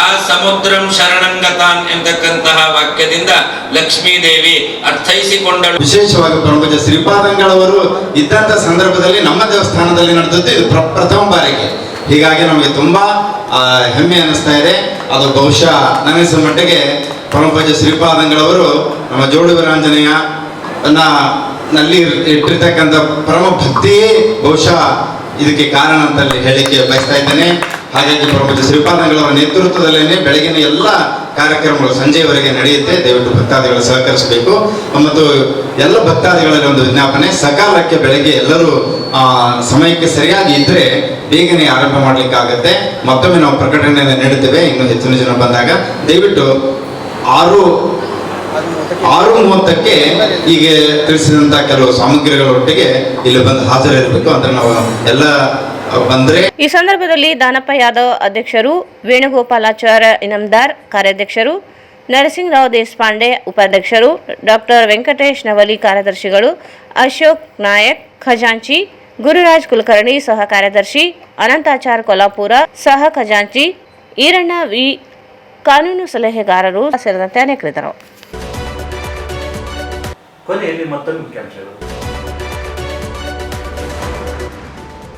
ಆ ಸಮುದ್ರಂ ಶರಣಂಗತಾನ್ ಎಂತಕ್ಕಂತಹ ವಾಕ್ಯದಿಂದ ಲಕ್ಷ್ಮೀದೇವಿ ಅರ್ಥೈಸಿಕೊಂಡಳು. ವಿಶೇಷವಾಗಿ ಪರಮಪೂಜ್ಯ ಶ್ರೀಪಾದಂಗಳವರು ಇದ್ದಂಥ ಸಂದರ್ಭದಲ್ಲಿ ನಮ್ಮ ದೇವಸ್ಥಾನದಲ್ಲಿ ನಡೆದದ್ದು ಇದು ಪ್ರಥಮ ಬಾರಿಗೆ. ಹೀಗಾಗಿ ನಮಗೆ ತುಂಬಾ ಹೆಮ್ಮೆ ಅನ್ನಿಸ್ತಾ ಇದೆ. ಅದು ಬಹುಶಃ ನನಗಿಸುವ ಮಟ್ಟಿಗೆ ಪರಮಪೂಜ್ಯ ಶ್ರೀಪಾದಂಗಳವರು ನಮ್ಮ ಜೋಡು ವೀರಾಂಜನೇಯ ನಲ್ಲಿ ಇಟ್ಟಿರ್ತಕ್ಕಂಥ ಪರಮ ಭಕ್ತಿಯೇ ಬಹುಶಃ ಇದಕ್ಕೆ ಕಾರಣ ಅಂತ ಹೇಳಿಕೆ ಬಯಸ್ತಾ ಇದ್ದೇನೆ. ಹಾಗಾಗಿ ಪರಮಪೂಜ್ಯ ಶ್ರೀಪಾದಂಗಳವರ ನೇತೃತ್ವದಲ್ಲೇನೆ ಬೆಳಗಿನ ಎಲ್ಲ ಕಾರ್ಯಕ್ರಮಗಳು ಸಂಜೆಯವರೆಗೆ ನಡೆಯುತ್ತೆ. ದಯವಿಟ್ಟು ಭಕ್ತಾದಿಗಳು ಸಹಕರಿಸಬೇಕು. ಮತ್ತು ಎಲ್ಲ ಭಕ್ತಾದಿಗಳಲ್ಲಿ ಒಂದು ವಿಜ್ಞಾಪನೆ, ಸಕಾಲಕ್ಕೆ ಬೆಳಗ್ಗೆ ಎಲ್ಲರೂ ಸಮಯಕ್ಕೆ ಸರಿಯಾಗಿ ಇದ್ರೆ ಬೇಗನೆ ಆರಂಭ ಮಾಡ್ಲಿಕ್ಕಾಗತ್ತೆ. ಮತ್ತೊಮ್ಮೆ ನಾವು ಪ್ರಕಟಣೆಯನ್ನು ನೀಡುತ್ತೇವೆ. ಇನ್ನು ಹೆಚ್ಚಿನ ಜನ ಬಂದಾಗ ದಯವಿಟ್ಟು 6:30ಕ್ಕೆ ಈಗ ತಿಳಿಸಿದಂತ ಕೆಲವು ಸಾಮಗ್ರಿಗಳೊಟ್ಟಿಗೆ ಇಲ್ಲಿ ಬಂದು ಹಾಜರಿರಬೇಕು ಅಂತ ನಾವು ಎಲ್ಲ ಬಂದ್ರೆ. ಈ ಸಂದರ್ಭದಲ್ಲಿ ದಾನಪ್ಪ ಯಾದವ್ ಅಧ್ಯಕ್ಷರು, ವೇಣುಗೋಪಾಲಾಚಾರ್ಯ ಇನಾಮದಾರ್ ಕಾರ್ಯಾಧ್ಯಕ್ಷರು, ನರಸಿಂಹರಾವ್ ದೇಶಪಾಂಡೆ ಉಪಾಧ್ಯಕ್ಷರು, ಡಾಕ್ಟರ್ ವೆಂಕಟೇಶ್ ನವಲಿ ಕಾರ್ಯದರ್ಶಿಗಳು, ಅಶೋಕ್ ನಾಯಕ್ ಖಜಾಂಚಿ, ಗುರುರಾಜ್ ಕುಲಕರ್ಣಿ ಸಹ ಕಾರ್ಯದರ್ಶಿ, ಅನಂತಾಚಾರ್ ಕೊಲ್ಲಾಪುರ ಸಹ ಖಜಾಂಚಿ, ಈರಣ್ಣ ವಿ ಕಾನೂನು ಸಲಹೆಗಾರರು ಸೇರಿದಂತೆ ಅನೇಕರಿದ್ದರು. ಕೊನೆಯಲ್ಲಿ ಮತ್ತೊಂದು ಮುಖ್ಯಾಂಶಗಳು.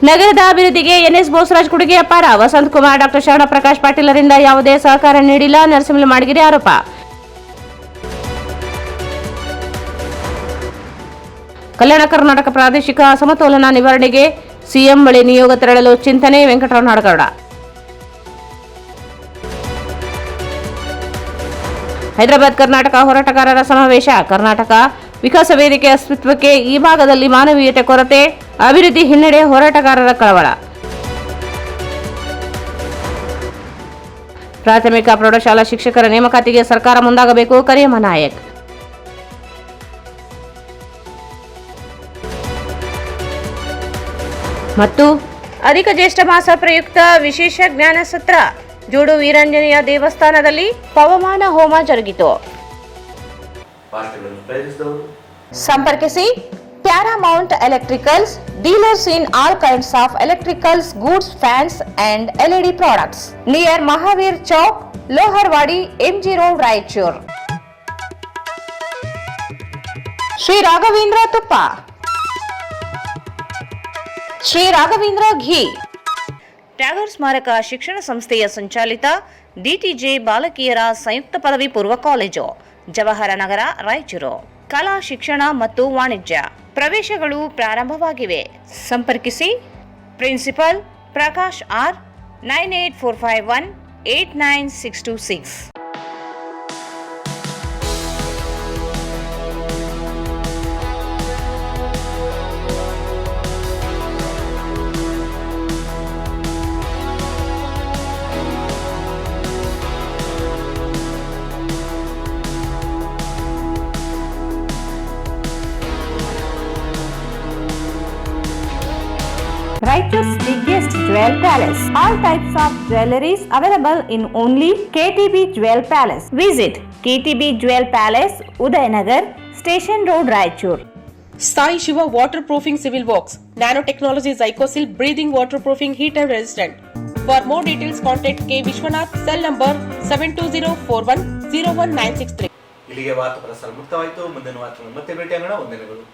ನಗರದ ಅಭಿವೃದ್ಧಿಗೆ ಎನ್ಎಸ್ ಬೋಸರಾಜ್ ಕೊಡುಗೆ ಅಪಾರ. ವಸಂತ್ ಕುಮಾರ್, ಡಾಕ್ಟರ್ ಶರಣ ಪ್ರಕಾಶ್ ಪಾಟೀಲರಿಂದ ಯಾವುದೇ ಸಹಕಾರ ನೀಡಿಲ್ಲ. ನರಸಿಂಹ ಮಾಡಿಗಿರಿ ಆರೋಪ. ಕಲ್ಯಾಣ ಕರ್ನಾಟಕ ಪ್ರಾದೇಶಿಕ ಅಸಮತೋಲನ ನಿವಾರಣೆಗೆ ಸಿಎಂ ಬಳಿ ನಿಯೋಗ ತೆರಳಲು ಚಿಂತನೆ. ವೆಂಕಟರಾವ್ ನಾಡಗೌಡ. ಹೈದರಾಬಾದ್ ಕರ್ನಾಟಕ ಹೋರಾಟಗಾರರ ಸಮಾವೇಶ. ಕರ್ನಾಟಕ ವಿಕಾಸ ವೇದಿಕೆ ಅಸ್ತಿತ್ವಕ್ಕೆ ಈ ಭಾಗದಲ್ಲಿ ಮಾನವೀಯತೆ ಕೊರತೆ, ಅಭಿವೃದ್ಧಿ ಹಿನ್ನಡೆ, ಹೋರಾಟಗಾರರ ಕಳವಳ. ಪ್ರಾಥಮಿಕ ಪ್ರೌಢಶಾಲಾ ಶಿಕ್ಷಕರ ನೇಮಕಾತಿಗೆ ಸರ್ಕಾರ ಮುಂದಾಗಬೇಕು. ಕರಿಯಮ್ಮ ನಾಯಕ್. ಮತ್ತು ಅಧಿಕ ಜ್ಯೇಷ್ಠ ಮಾಸ ಪ್ರಯುಕ್ತ ವಿಶೇಷ ಜ್ಞಾನ ಸತ್ರ. ಜೋಡು ವೀರಾಂಜನೇಯ ದೇವಸ್ಥಾನದಲ್ಲಿ ಪವಮಾನ ಹೋಮ ಜರುಗಿತು. ಸಂಪರ್ಕಿಸಿ Paramount Electricals, dealers in all kinds of electricals goods, fans and LED products, near Mahavir Chowk, Loharwadi, MG Road, Raichur. Shri Raghavendra ತುಪ್ಪ, ಶ್ರೀ ರಾಘವೇಂದ್ರ ಘೀ. ಟ್ಯಾಗೂರ್ ಸ್ಮಾರಕ ಶಿಕ್ಷಣ ಸಂಸ್ಥೆಯ ಸಂಚಾಲಿತ ಡಿಟಿಜೆ ಬಾಲಕಿಯರ ಸಂಯುಕ್ತ ಪದವಿ ಪೂರ್ವ ಕಾಲೇಜು, ಜವಾಹರ ನಗರ, ರಾಯಚೂರು. ಕಲಾ ಶಿಕ್ಷಣ ಮತ್ತು ವಾಣಿಜ್ಯ ಪ್ರವೇಶಗಳು ಪ್ರಾರಂಭವಾಗಿವೆ. ಸಂಪರ್ಕಿಸಿ principal Prakash R, 9845189626. Raichur's biggest jewel palace. All types of jewelries available in only KTB Jewel Palace. Visit KTB Jewel Palace, Udayanagar, Station Road, Raichur. Sai Shiva Waterproofing Civil Works, Nanotechnology Zycosil Breathing Waterproofing Heat and Resistant. For more details, contact K. Vishwanath, cell number 7204101963. ಇಲ್ಲಿಗೆ ವಾರ್ತಾ ಪ್ರಸಾರ ಮುಕ್ತವಾಯಿತು. ಮುಂದಿನ ವಾರ್ತೆಗಳು ಮತ್ತೆ ಭೇಟಿಯಾಗೋಣ. ವಂದನೆಗಳು.